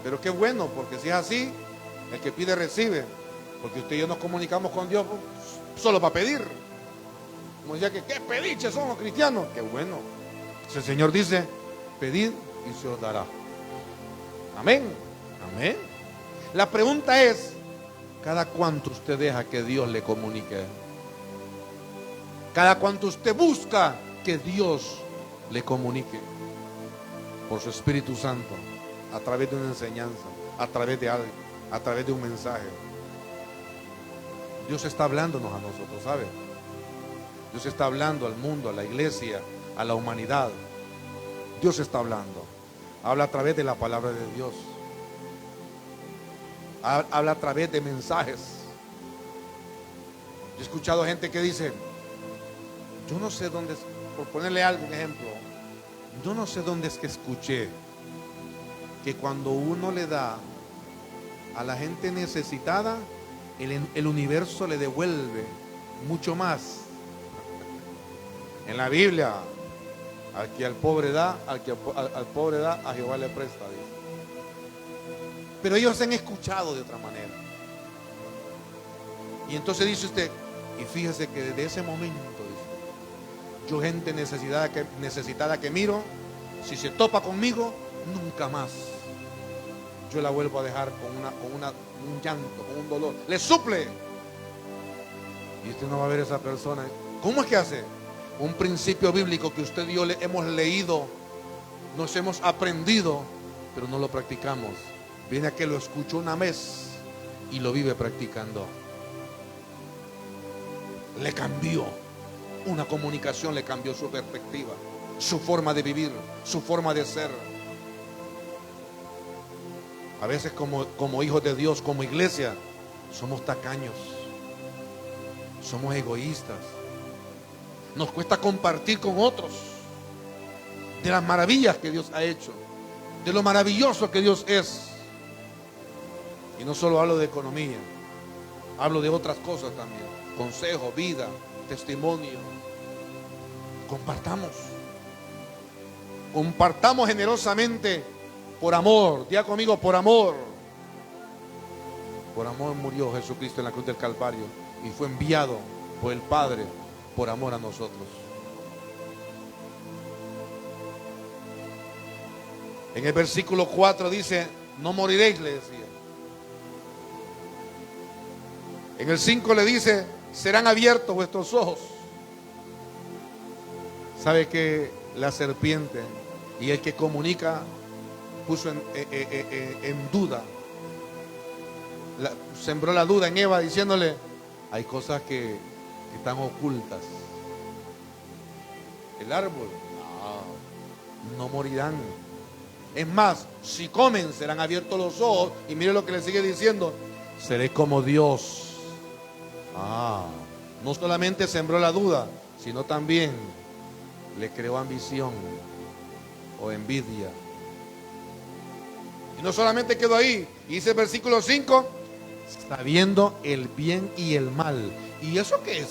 Pero qué bueno, porque si es así, el que pide recibe. Porque usted y yo nos comunicamos con Dios solo para pedir. Como decía que qué pediches somos cristianos. Qué bueno. El Señor dice, pedid y se os dará. Amén. Amén. La pregunta es, ¿cada cuánto usted deja que Dios le comunique? ¿Cada cuánto usted busca que Dios le comunique? Por su Espíritu Santo, a través de una enseñanza, a través de algo, a través de un mensaje. Dios está hablándonos a nosotros, ¿sabe? Dios está hablando al mundo, a la iglesia, a la humanidad. Dios está hablando. Habla a través de la palabra de Dios. Habla a través de mensajes. Yo he escuchado gente que dice, yo no sé dónde, por ponerle algún ejemplo, yo no sé dónde es que escuché que cuando uno le da a la gente necesitada, el universo le devuelve mucho más. En la Biblia, al que al pobre da, al pobre da, a Jehová le presta, dice. Pero ellos han escuchado de otra manera. Y entonces dice usted, y fíjese que desde ese momento, dice, yo gente necesitada que miro, si se topa conmigo, nunca más yo la vuelvo a dejar con un llanto, con un dolor. Le suple. Y usted no va a ver a esa persona. ¿Cómo es que hace? Un principio bíblico que usted y yo hemos leído, nos hemos aprendido, pero no lo practicamos. Viene a que lo escuchó una vez y lo vive practicando. Le cambió. Una comunicación le cambió su perspectiva, su forma de vivir, su forma de ser. A veces como hijos de Dios, como iglesia, somos tacaños, somos egoístas. Nos cuesta compartir con otros de las maravillas que Dios ha hecho, de lo maravilloso que Dios es. Y no solo hablo de economía, hablo de otras cosas también. Consejo, vida, testimonio. Compartamos generosamente por amor. Diga conmigo, por amor. Por amor murió Jesucristo en la cruz del Calvario y fue enviado por el Padre por amor a nosotros. En el versículo 4 dice, no moriréis, le decía. En el 5 le dice, serán abiertos vuestros ojos. Sabe que la serpiente y el que comunica puso en duda, sembró la duda en Eva diciéndole, hay cosas que están ocultas. El árbol, no morirán. Es más, si comen serán abiertos los ojos. Y mire lo que le sigue diciendo: seré como Dios. No solamente sembró la duda, sino también le creó ambición o envidia. Y no solamente quedó ahí, dice el versículo 5, sabiendo el bien y el mal. ¿Y eso qué es?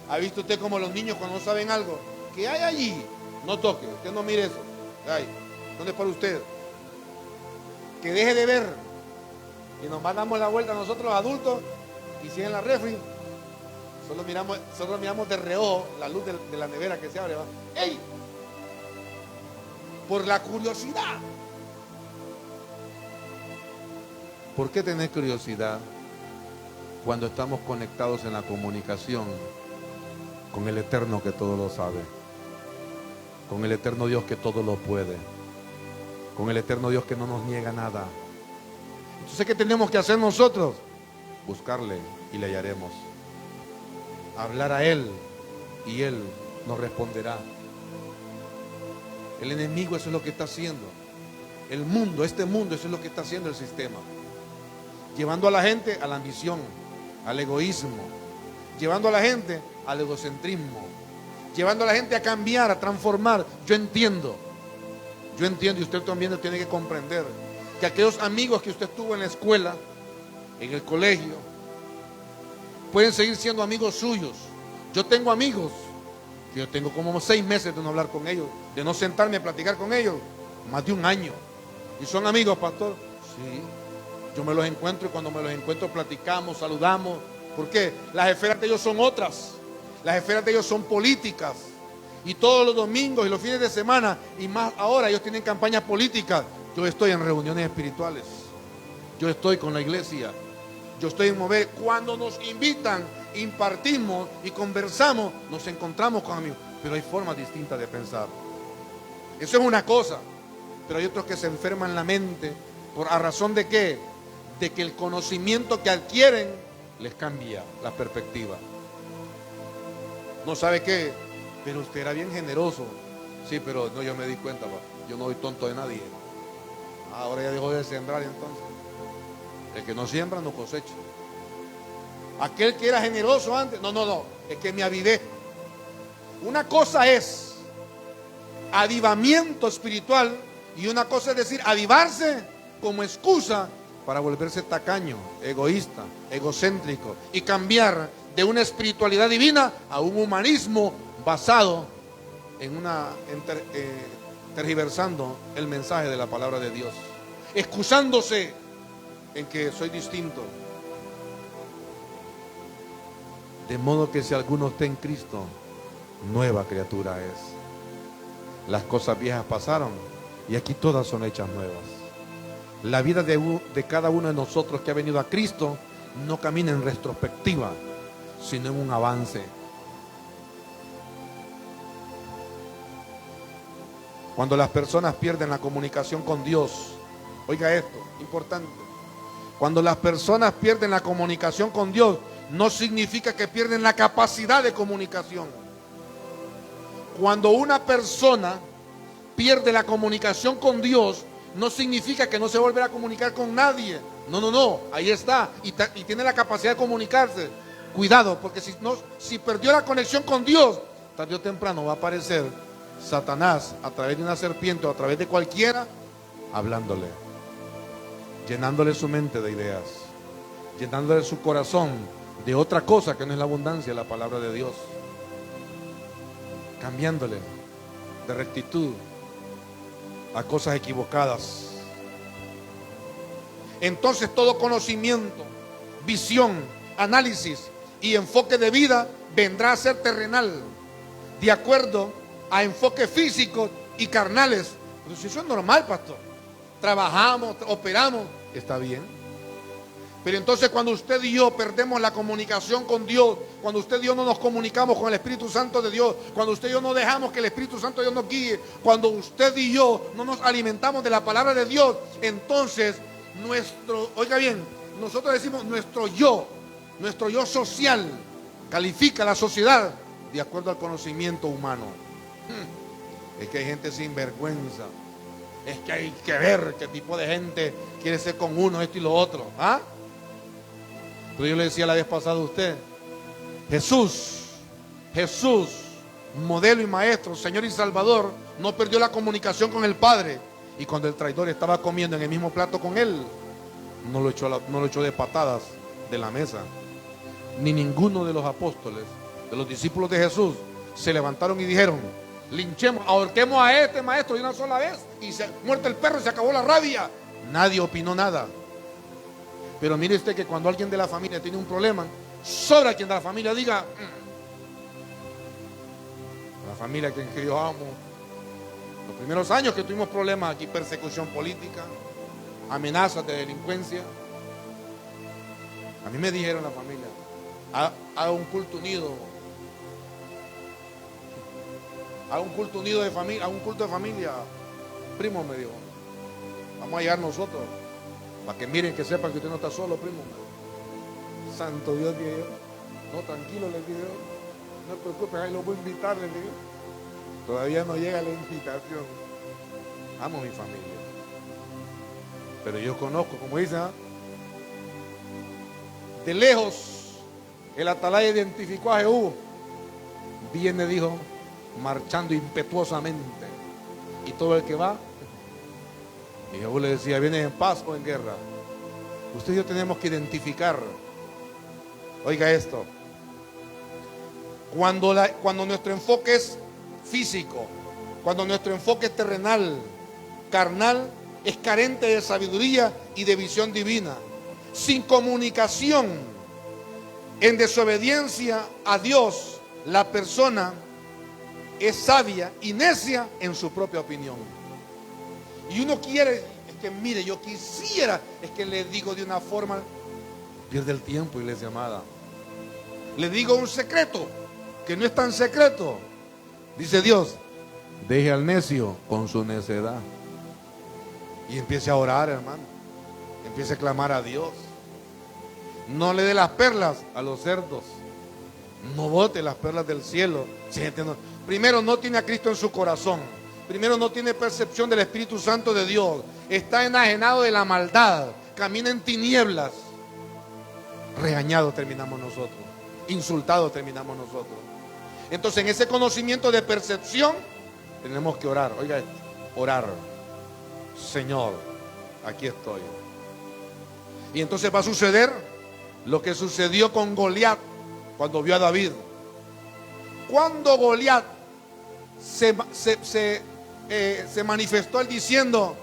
¿Ha visto usted como los niños cuando no saben algo? ¿Qué hay allí? No toque, usted no mire eso. Ay, ¿dónde es para usted? Que deje de ver. Y nos damos la vuelta nosotros los adultos, y si en la refri, solo miramos de reojo la luz de la nevera que se abre. ¿Va? ¡Ey! Por la curiosidad. ¿Por qué tener curiosidad cuando estamos conectados en la comunicación con el Eterno que todo lo sabe? Con el Eterno Dios que todo lo puede. Con el Eterno Dios que no nos niega nada. Entonces, ¿qué tenemos que hacer nosotros? Buscarle y le hallaremos. Hablar a Él y Él nos responderá. El enemigo, eso es lo que está haciendo. El mundo, este mundo, eso es lo que está haciendo el sistema. Llevando a la gente a la ambición, al egoísmo. Llevando a la gente al egocentrismo. Llevando a la gente a cambiar, a transformar. Yo entiendo, y usted también lo tiene que comprender, que aquellos amigos que usted tuvo en la escuela, en el colegio, pueden seguir siendo amigos suyos. Yo tengo amigos que yo tengo como 6 meses de no hablar con ellos, de no sentarme a platicar con ellos, más de un año. ¿Y son amigos, pastor? Sí. Yo me los encuentro y cuando me los encuentro platicamos, saludamos. ¿Por qué? Las esferas de ellos son otras. Las esferas de ellos son políticas. Y todos los domingos y los fines de semana, y más ahora, ellos tienen campañas políticas. Yo estoy en reuniones espirituales. Yo estoy con la iglesia. Yo estoy en mover. Cuando nos invitan, impartimos y conversamos, nos encontramos con amigos. Pero hay formas distintas de pensar. Eso es una cosa. Pero hay otros que se enferman la mente. ¿A razón de qué? De que el conocimiento que adquieren les cambia la perspectiva. No sabe qué, pero usted era bien generoso. Sí, pero no, yo me di cuenta, yo no soy tonto de nadie. Ahora ya dejó de sembrar entonces. El que no siembra no cosecha. Aquel que era generoso antes, no, es que me avivé. Una cosa es avivamiento espiritual y una cosa es decir, avivarse como excusa para volverse tacaño, egoísta, egocéntrico y cambiar de una espiritualidad divina a un humanismo basado en tergiversando el mensaje de la palabra de Dios, excusándose en que soy distinto. De modo que si alguno está en Cristo, nueva criatura es. Las cosas viejas pasaron y aquí todas son hechas nuevas. La vida de cada uno de nosotros que ha venido a Cristo no camina en retrospectiva, sino en un avance. Cuando las personas pierden la comunicación con Dios, oiga esto, importante. Cuando las personas pierden la comunicación con Dios, no significa que pierden la capacidad de comunicación. Cuando una persona pierde la comunicación con Dios, no significa que no se volverá a comunicar con nadie. No, ahí está, y tiene la capacidad de comunicarse. Cuidado, porque si perdió la conexión con Dios, tarde o temprano va a aparecer Satanás a través de una serpiente o a través de cualquiera, hablándole, llenándole su mente de ideas, llenándole su corazón de otra cosa que no es la abundancia, la palabra de Dios, cambiándole de rectitud a cosas equivocadas. Entonces todo conocimiento, visión, análisis y enfoque de vida vendrá a ser terrenal, de acuerdo a enfoques físicos y carnales. Pero si eso es normal, pastor, trabajamos, operamos, está bien. Pero entonces cuando usted y yo perdemos la comunicación con Dios, cuando usted y yo no nos comunicamos con el Espíritu Santo de Dios, cuando usted y yo no dejamos que el Espíritu Santo de Dios nos guíe, cuando usted y yo no nos alimentamos de la palabra de Dios, entonces oiga bien, nosotros decimos nuestro yo social califica la sociedad de acuerdo al conocimiento humano. Es que hay gente sin vergüenza. Es que hay que ver qué tipo de gente quiere ser con uno, esto y lo otro. ¿Ah? Pero yo le decía la vez pasada a usted, Jesús, modelo y maestro, Señor y Salvador, no perdió la comunicación con el Padre. Y cuando el traidor estaba comiendo en el mismo plato con él, no lo echó de patadas de la mesa. Ni ninguno de los apóstoles, de los discípulos de Jesús, se levantaron y dijeron, linchemos, ahorquemos a este maestro de una sola vez, y muerto el perro y se acabó la rabia. Nadie opinó nada. Pero mire usted que cuando alguien de la familia tiene un problema, sobra quien de la familia diga, la familia que yo amo. Los primeros años que tuvimos problemas aquí, persecución política, amenazas de delincuencia, a mí me dijeron la familia, haga un culto unido, haga un culto unido de familia, haga un culto de familia. Primo me dijo, vamos a llegar nosotros, para que miren, que sepan que usted no está solo, primo. Santo Dios, dije yo. No, tranquilo, les dije yo. No te preocupes, ahí lo voy a invitar, les digo. Todavía no llega la invitación. Amo a mi familia. Pero yo conozco, como dicen, de lejos, el atalaya identificó a Jehú. Viene, dijo, marchando impetuosamente. Y todo el que va, y Jehú le decía, ¿viene en paz o en guerra? Usted y yo tenemos que identificar. Oiga esto. Cuando nuestro enfoque es físico, cuando nuestro enfoque es terrenal, carnal, es carente de sabiduría y de visión divina. Sin comunicación, en desobediencia a Dios, la persona es sabia y necia en su propia opinión. Y uno quiere, es que mire, yo quisiera, es que le digo de una forma, pierde el tiempo, iglesia amada. Le digo un secreto, que no es tan secreto. Dice Dios, deje al necio con su necedad. Y empiece a orar, hermano. Empiece a clamar a Dios. No le dé las perlas a los cerdos. No bote las perlas del cielo. Primero, no tiene a Cristo en su corazón. Primero, no tiene percepción del Espíritu Santo de Dios. Está enajenado de la maldad. Camina en tinieblas. Regañados terminamos nosotros. Insultados terminamos nosotros. Entonces, en ese conocimiento de percepción, tenemos que orar. Oiga esto, orar. Señor, aquí estoy. Y entonces va a suceder lo que sucedió con Goliat cuando vio a David. Cuando Goliat se manifestó él diciendo,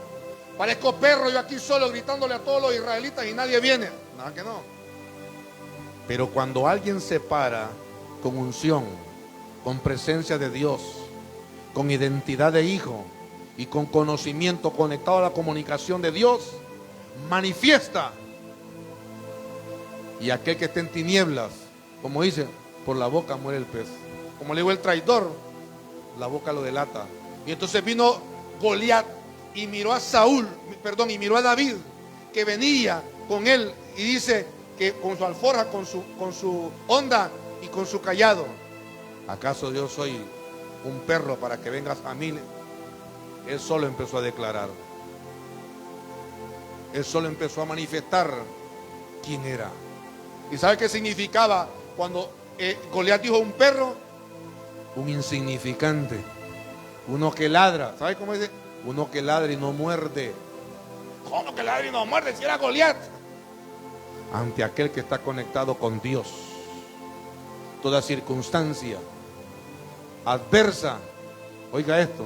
parezco perro yo aquí solo gritándole a todos los israelitas y nadie viene. Nada que no. Pero cuando alguien se para con unción, con presencia de Dios, con identidad de hijo y con conocimiento conectado a la comunicación de Dios, manifiesta. Y aquel que esté en tinieblas, como dice, por la boca muere el pez. Como le digo, el traidor, la boca lo delata. Y entonces vino Goliat y miró a y miró a David, que venía con él, y dice que con su alforja, con su honda y con su cayado. ¿Acaso yo soy un perro para que vengas a mí? Él solo empezó a declarar. Él solo empezó a manifestar quién era. ¿Y sabe qué significaba cuando Goliat dijo un perro? Un insignificante. Uno que ladra. ¿Sabe cómo dice? Uno que ladra y no muerde. ¿Cómo que ladra y no muerde si era Goliat? Ante aquel que está conectado con Dios, toda circunstancia adversa, oiga esto,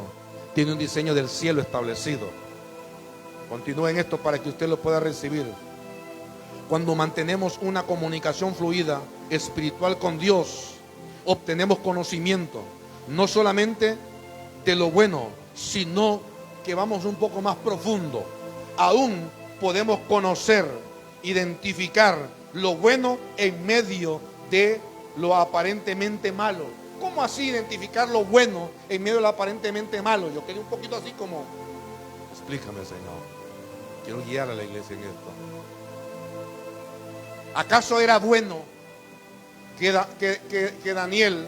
tiene un diseño del cielo establecido. Continúen esto para que usted lo pueda recibir. Cuando mantenemos una comunicación fluida, espiritual con Dios, obtenemos conocimiento, no solamente de lo bueno, sino que vamos un poco más profundo. Aún podemos conocer, identificar lo bueno en medio de lo aparentemente malo. ¿Cómo así identificar lo bueno en medio de lo aparentemente malo? Yo quería un poquito así como, explícame, Señor. Quiero guiar a la iglesia en esto. ¿Acaso era bueno que Daniel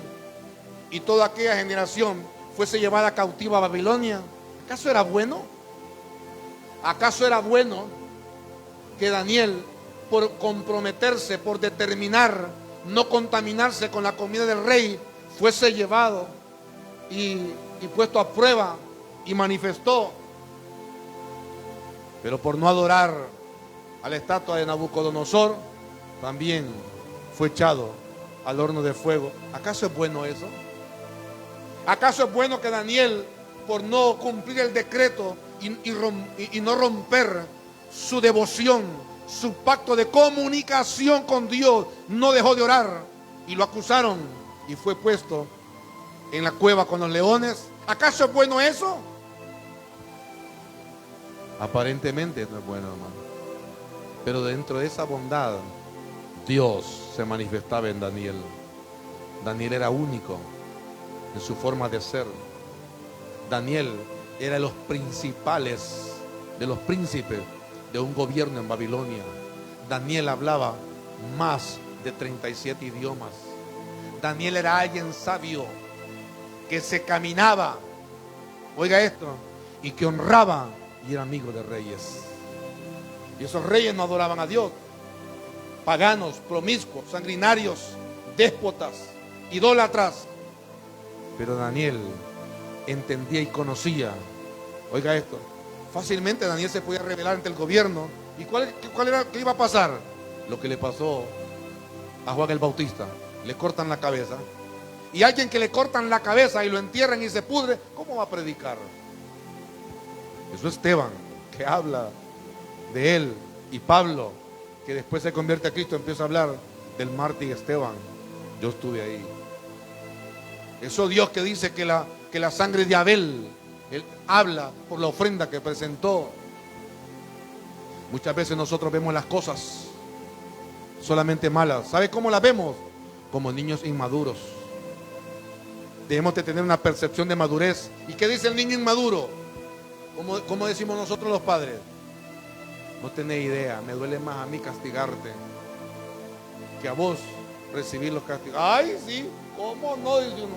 y toda aquella generación fuese llevada cautiva a Babilonia, ¿acaso era bueno? ¿Acaso era bueno que Daniel, por comprometerse, por determinar no contaminarse con la comida del rey, fuese llevado y puesto a prueba y manifestó? Pero por no adorar a la estatua de Nabucodonosor, también fue echado al horno de fuego. ¿Acaso es bueno eso? ¿Acaso es bueno que Daniel, por no cumplir el decreto y no romper su devoción, su pacto de comunicación con Dios, no dejó de orar y lo acusaron y fue puesto en la cueva con los leones? ¿Acaso es bueno eso? Aparentemente no es bueno, hermano. Pero dentro de esa bondad, Dios se manifestaba en Daniel. Daniel era único en su forma de ser. Daniel era de los principales, de los príncipes de un gobierno en Babilonia. Daniel hablaba más de 37 idiomas. Daniel era alguien sabio que se caminaba, oiga esto, y que honraba y era amigo de reyes. Y esos reyes no adoraban a Dios. Paganos, promiscuos, sanguinarios, déspotas, idólatras. Pero Daniel entendía y conocía, oiga esto, fácilmente Daniel se podía rebelar ante el gobierno. ¿Y cuál era, qué iba a pasar? Lo que le pasó a Juan el Bautista. Le cortan la cabeza. Y alguien que le cortan la cabeza y lo entierran y se pudre, ¿cómo va a predicar? Eso es Esteban, que habla de él, y Pablo, que después se convierte a Cristo, empieza a hablar del mártir Esteban. Yo estuve ahí. Eso Dios que dice que la sangre de Abel, él habla por la ofrenda que presentó. Muchas veces nosotros vemos las cosas solamente malas. ¿Sabe cómo las vemos? Como niños inmaduros. Debemos de tener una percepción de madurez. ¿Y qué dice el niño inmaduro? ¿Cómo decimos nosotros los padres? No tenés idea, me duele más a mí castigarte que a vos recibir los castigos. Ay, sí, ¿cómo no? Dice uno,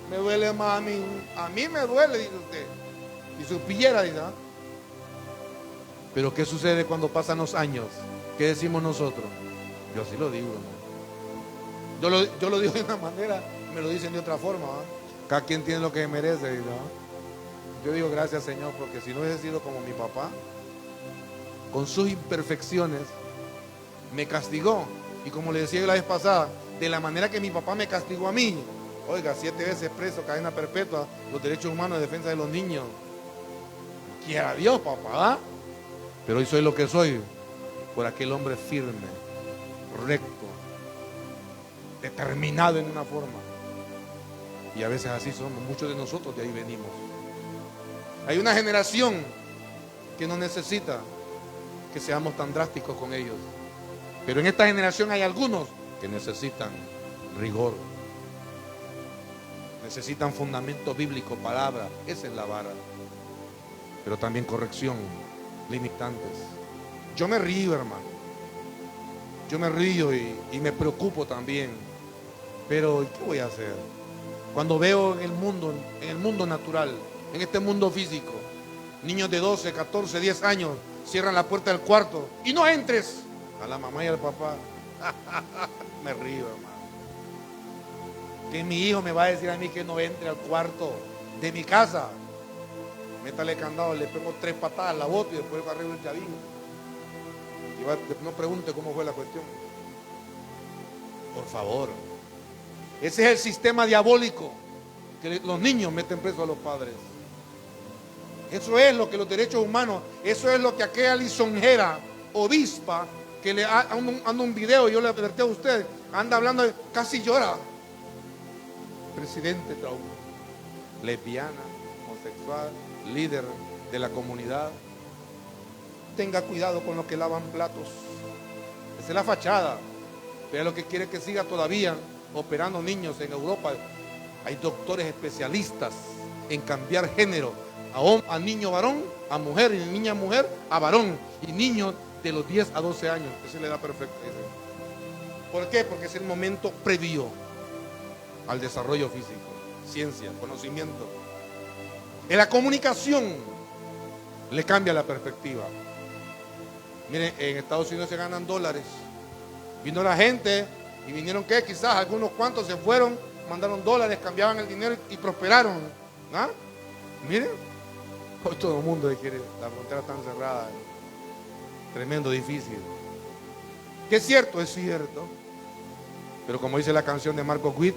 me duele más a mí me duele, dice usted. Y supiera, dice, ¿ah? Pero ¿qué sucede cuando pasan los años? ¿Qué decimos nosotros? Yo así lo digo, ¿no? Yo lo digo de una manera, me lo dicen de otra forma, ¿ah? Cada quien tiene lo que merece, dice, ¿ah? Yo digo gracias, Señor, porque si no hubiese sido como mi papá, con sus imperfecciones, me castigó. Y como le decía la vez pasada, de la manera que mi papá me castigó a mí, oiga, 7 veces preso, cadena perpetua, los derechos humanos, defensa de los niños. Quiera Dios, papá. Pero hoy soy lo que soy por aquel hombre firme, recto, determinado en una forma. Y a veces así somos, muchos de nosotros de ahí venimos. Hay una generación que no necesita que seamos tan drásticos con ellos. Pero en esta generación hay algunos que necesitan rigor. Necesitan fundamento bíblico, palabra. Esa es la vara. Pero también corrección, limitantes. Yo me río, hermano. Yo me río y me preocupo también. Pero ¿qué voy a hacer? Cuando veo en el mundo natural, en este mundo físico, niños de 12, 14, 10 años cierran la puerta del cuarto y no entres. A la mamá y al papá. Me río, hermano. Que mi hijo me va a decir a mí que no entre al cuarto de mi casa. Métale candado, le pego 3 patadas, la boto y después arriba el chavín. Y no pregunte cómo fue la cuestión. Por favor. Ese es el sistema diabólico que los niños meten presos a los padres. Eso es lo que los derechos humanos, eso es lo que aquella lisonjera obispa que le anda un video, yo le advertí a usted, anda hablando, casi llora. Presidente trauma, lesbiana, homosexual, líder de la comunidad. Tenga cuidado con lo que lavan platos. Esa es la fachada. Pero lo que quiere que siga todavía operando niños en Europa. Hay doctores especialistas en cambiar género a niño varón, a mujer, y niña mujer, a varón, y niños de los 10 a 12 años. Esa es la edad perfecta. ¿Por qué? Porque es el momento previo al desarrollo físico, ciencia, conocimiento. En la comunicación le cambia la perspectiva. Miren, en Estados Unidos se ganan dólares. Vino la gente y vinieron que quizás algunos cuantos se fueron, mandaron dólares, cambiaban el dinero y prosperaron. ¿Ah? Miren, hoy todo el mundo quiere, la frontera está cerrada. Tremendo, difícil. ¿Qué es cierto? Es cierto. Pero como dice la canción de Marco Witt,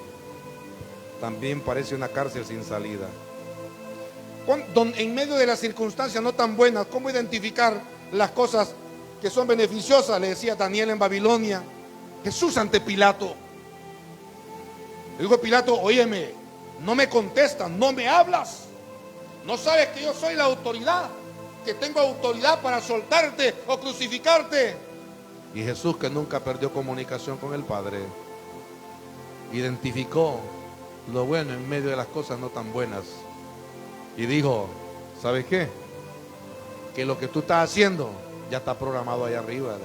también parece una cárcel sin salida. En medio de las circunstancias no tan buenas, ¿cómo identificar las cosas que son beneficiosas? Le decía Daniel en Babilonia. Jesús ante Pilato. Le dijo Pilato, óyeme, no me contestas, no me hablas. No sabes que yo soy la autoridad, que tengo autoridad para soltarte o crucificarte. Y Jesús, que nunca perdió comunicación con el Padre, identificó lo bueno en medio de las cosas no tan buenas. Y dijo, ¿sabes qué? Que lo que tú estás haciendo ya está programado allá arriba.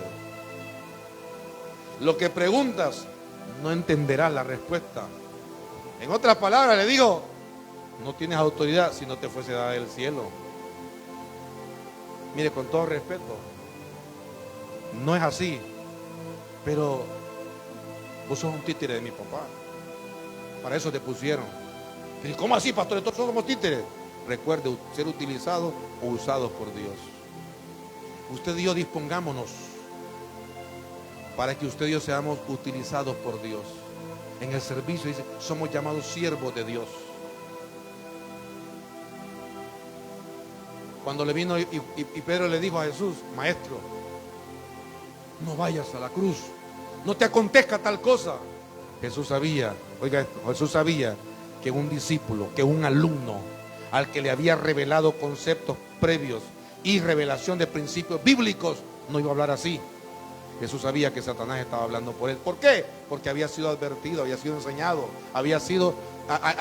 Lo que preguntas, no entenderás la respuesta. En otras palabras, le digo, no tienes autoridad si no te fuese dada del cielo. Mire, con todo respeto, no es así, pero vos sos un títere de mi papá. Para eso te pusieron. ¿Y cómo así, pastor? Todos somos títeres. Recuerde, ser utilizados o usados por Dios. Usted y yo dispongámonos para que usted y yo seamos utilizados por Dios. En el servicio dice, somos llamados siervos de Dios. Cuando le vino y Pedro le dijo a Jesús, maestro, no vayas a la cruz, no te acontezca tal cosa. Jesús sabía, oiga esto, Jesús sabía que un discípulo, que un alumno al que le había revelado conceptos previos y revelación de principios bíblicos, no iba a hablar así. Jesús sabía que Satanás estaba hablando por él. ¿Por qué? Porque había sido advertido, había sido enseñado, a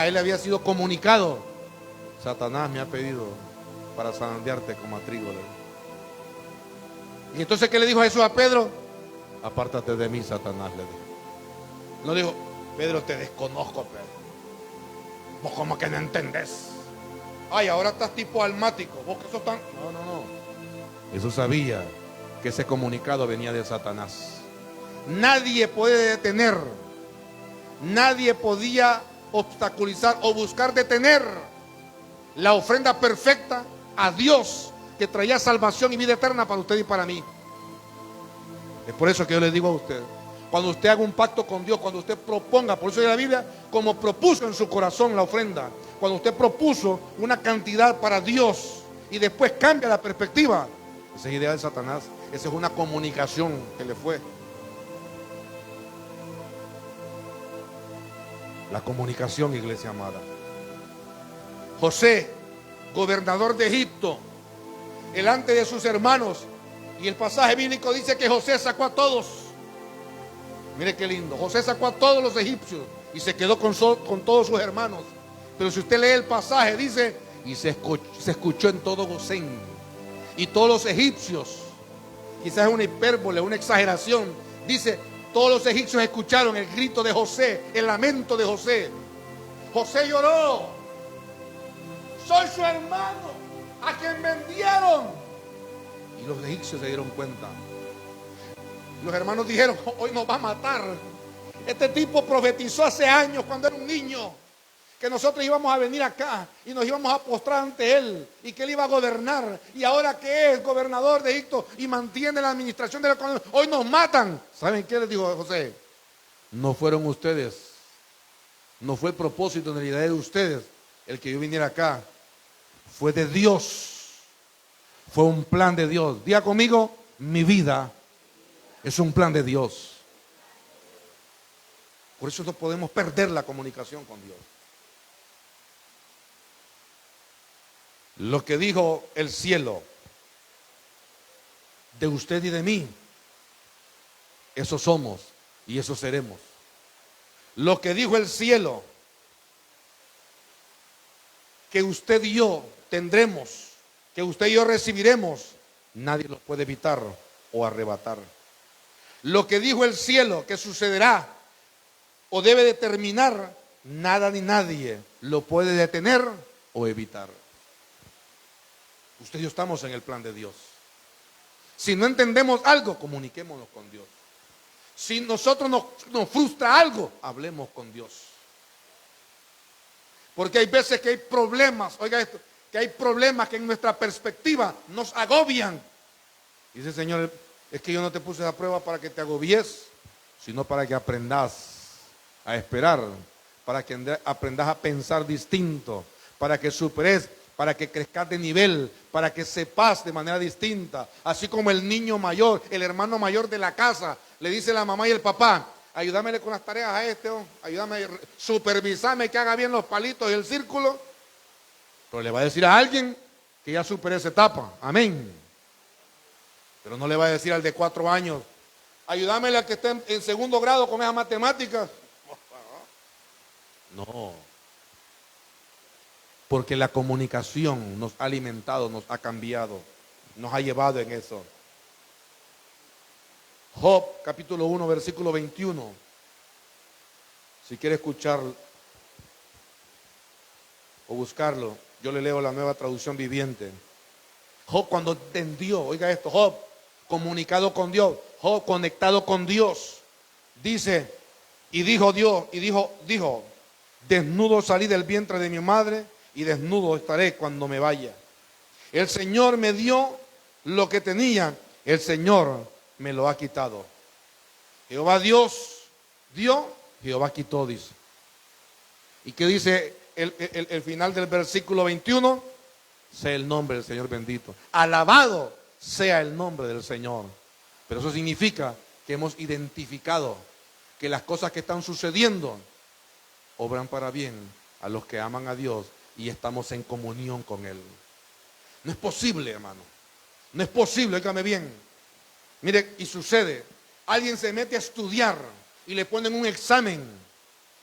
él había sido comunicado. Satanás me ha pedido para zarandearte como a trigo. Y entonces, ¿qué le dijo Jesús a Pedro? Apártate de mí, Satanás, le dijo. No dijo, Pedro, te desconozco, Pedro. Vos como que no entendés. Ay, ahora estás tipo almático. Vos que sos tan... No. Jesús sabía que ese comunicado venía de Satanás. Nadie puede detener, nadie podía obstaculizar o buscar detener la ofrenda perfecta a Dios que traía salvación y vida eterna para usted y para mí. Es por eso que yo le digo a usted, cuando usted haga un pacto con Dios, cuando usted proponga, por eso de la Biblia, como propuso en su corazón la ofrenda, cuando usted propuso una cantidad para Dios y después cambia la perspectiva, esa es idea de Satanás, esa es una comunicación que le fue. La comunicación, iglesia amada. José, gobernador de Egipto, delante de sus hermanos, y el pasaje bíblico dice que José sacó a todos. Mire qué lindo. José sacó a todos los egipcios y se quedó con todos sus hermanos. Pero si usted lee el pasaje, dice, y se escuchó en todo Gosén. Y todos los egipcios, quizás es una hipérbole, una exageración, dice, todos los egipcios escucharon el grito de José, el lamento de José. José lloró. Soy su hermano, a quien vendieron. Y los egipcios se dieron cuenta. Los hermanos dijeron, hoy nos va a matar. Este tipo profetizó hace años, cuando era un niño, que nosotros íbamos a venir acá y nos íbamos a postrar ante él y que él iba a gobernar. Y ahora que es gobernador de Egipto y mantiene la administración de la economía, hoy nos matan. ¿Saben qué les dijo José? No fueron ustedes, no fue el propósito ni la idea de ustedes el que yo viniera acá. Fue de Dios, fue un plan de Dios. Diga conmigo, mi vida es un plan de Dios. Por eso no podemos perder la comunicación con Dios. Lo que dijo el cielo de usted y de mí, eso somos y eso seremos. Lo que dijo el cielo que usted y yo tendremos, que usted y yo recibiremos, nadie lo puede evitar o arrebatar. Lo que dijo el cielo que sucederá o debe determinar, nada ni nadie lo puede detener o evitar. Usted y yo estamos en el plan de Dios. Si no entendemos algo, comuniquémonos con Dios. Si nosotros nos frustra algo, hablemos con Dios. Porque hay veces que hay problemas, oiga esto, que hay problemas que en nuestra perspectiva nos agobian. Dice, Señor, es que yo no te puse a prueba para que te agobies, sino para que aprendas a esperar, para que aprendas a pensar distinto, para que superes, para que crezcas de nivel, para que sepas de manera distinta. Así como el niño mayor, el hermano mayor de la casa, le dice a la mamá y el papá, ayúdame con las tareas a este, ayúdame, supervisame que haga bien los palitos y el círculo. Pero le va a decir a alguien que ya superé esa etapa, amén. Pero no le va a decir al de 4 años, ayúdame a que esté en segundo grado con esas matemáticas. No. Porque la comunicación nos ha alimentado, nos ha cambiado, nos ha llevado en eso. Job, capítulo 1, versículo 21. Si quiere escuchar o buscarlo, yo le leo la Nueva Traducción Viviente. Job cuando entendió, oiga esto, Job comunicado con Dios, Job conectado con Dios, dice, y dijo Dios, dijo, desnudo salí del vientre de mi madre y desnudo estaré cuando me vaya. El Señor me dio lo que tenía, el Señor me lo ha quitado. Jehová Dios dio, Jehová quitó, dice. ¿Y qué dice el final del versículo 21? Sea el nombre del Señor bendito. Alabado sea el nombre del Señor. Pero eso significa que hemos identificado que las cosas que están sucediendo obran para bien a los que aman a Dios y estamos en comunión con Él. No es posible, hermano. No es posible, óigame bien. Mire, y sucede, alguien se mete a estudiar y le ponen un examen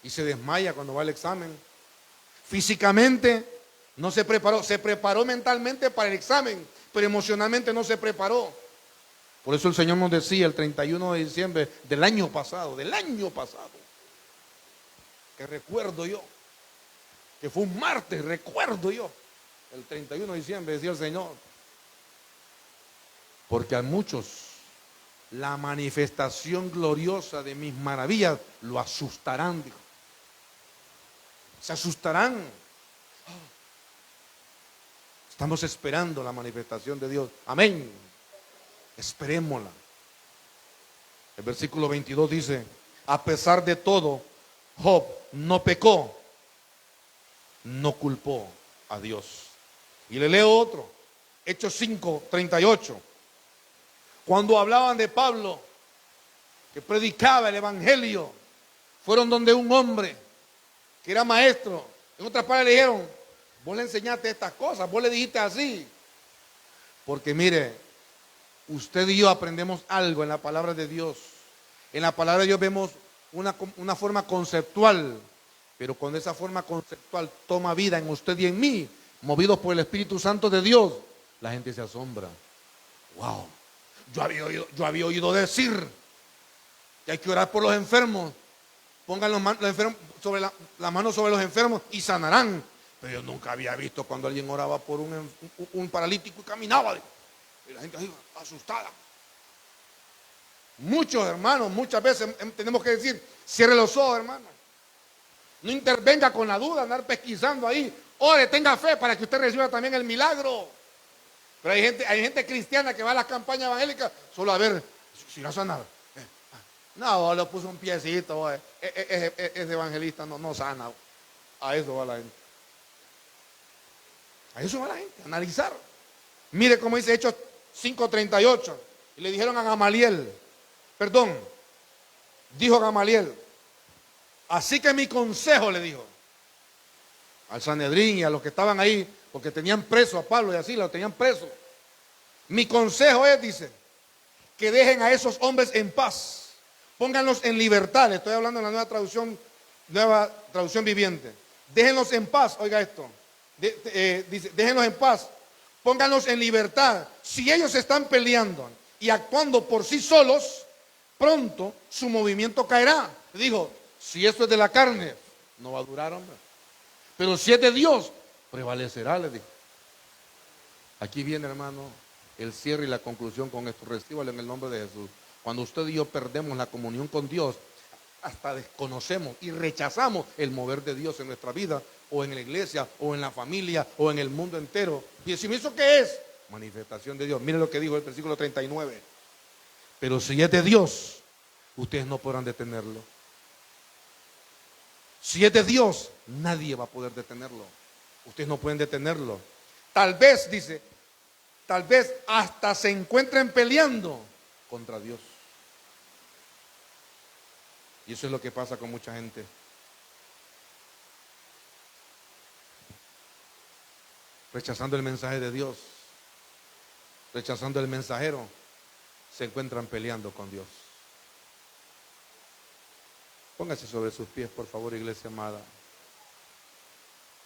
y se desmaya cuando va al examen. Físicamente no se preparó mentalmente para el examen, pero emocionalmente no se preparó. Por eso el Señor nos decía el 31 de diciembre del año pasado, que recuerdo yo, que fue un martes, recuerdo yo, el 31 de diciembre decía el Señor, porque a muchos la manifestación gloriosa de mis maravillas lo asustarán, dijo. Se asustarán. Estamos esperando la manifestación de Dios. Amén. Esperémosla. El versículo 22 dice, a pesar de todo, Job no pecó, no culpó a Dios. Y le leo otro, Hechos 5, 38. Cuando hablaban de Pablo, que predicaba el evangelio, fueron donde un hombre que era maestro. En otras palabras le dijeron, vos le enseñaste estas cosas, vos le dijiste así. Porque mire, usted y yo aprendemos algo en la palabra de Dios. En la palabra de Dios vemos una forma conceptual, pero cuando esa forma conceptual toma vida en usted y en mí, movidos por el Espíritu Santo de Dios, la gente se asombra. Wow. Yo había oído decir que hay que orar por los enfermos. Pongan los enfermos sobre la mano sobre los enfermos y sanarán. Pero yo nunca había visto cuando alguien oraba por un paralítico y caminaba. Y la gente así, asustada. Muchos hermanos, muchas veces tenemos que decir, cierre los ojos, hermano. No intervenga con la duda, andar pesquisando ahí. Ore, tenga fe para que usted reciba también el milagro. Pero hay gente cristiana que va a las campañas evangélicas solo a ver si va a sanar. No, le puso un piecito. Ese evangelista no sana. A eso va la gente. A eso va la gente, a analizar. Mire cómo dice Hechos 5:38. Y le dijeron a Gamaliel, dijo Gamaliel, así que mi consejo, le dijo al Sanedrín y a los que estaban ahí, porque tenían preso a Pablo y así lo tenían preso. Mi consejo es, dice, que dejen a esos hombres en paz, pónganlos en libertad. Estoy hablando en la nueva traducción viviente. Déjenlos en paz, oiga esto. Dice, déjenlos en paz, pónganlos en libertad. Si ellos están peleando y actuando por sí solos, pronto su movimiento caerá. Dijo, si esto es de la carne, no va a durar, hombre. Pero si es de Dios, prevalecerá, le dijo. Aquí viene, hermano, el cierre y la conclusión con esto. Recíbalo en el nombre de Jesús. Cuando usted y yo perdemos la comunión con Dios, hasta desconocemos y rechazamos el mover de Dios en nuestra vida, o en la iglesia, o en la familia, o en el mundo entero. Y decimos, ¿eso qué es? Manifestación de Dios. Mire lo que dijo el versículo 39. Pero si es de Dios, ustedes no podrán detenerlo. Si es de Dios, nadie va a poder detenerlo. Ustedes no pueden detenerlo. Tal vez, dice, tal vez hasta se encuentren peleando contra Dios. Y eso es lo que pasa con mucha gente. Rechazando el mensaje de Dios, rechazando el mensajero, se encuentran peleando con Dios. Póngase sobre sus pies, por favor, iglesia amada.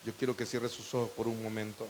Yo quiero que cierre sus ojos por un momento.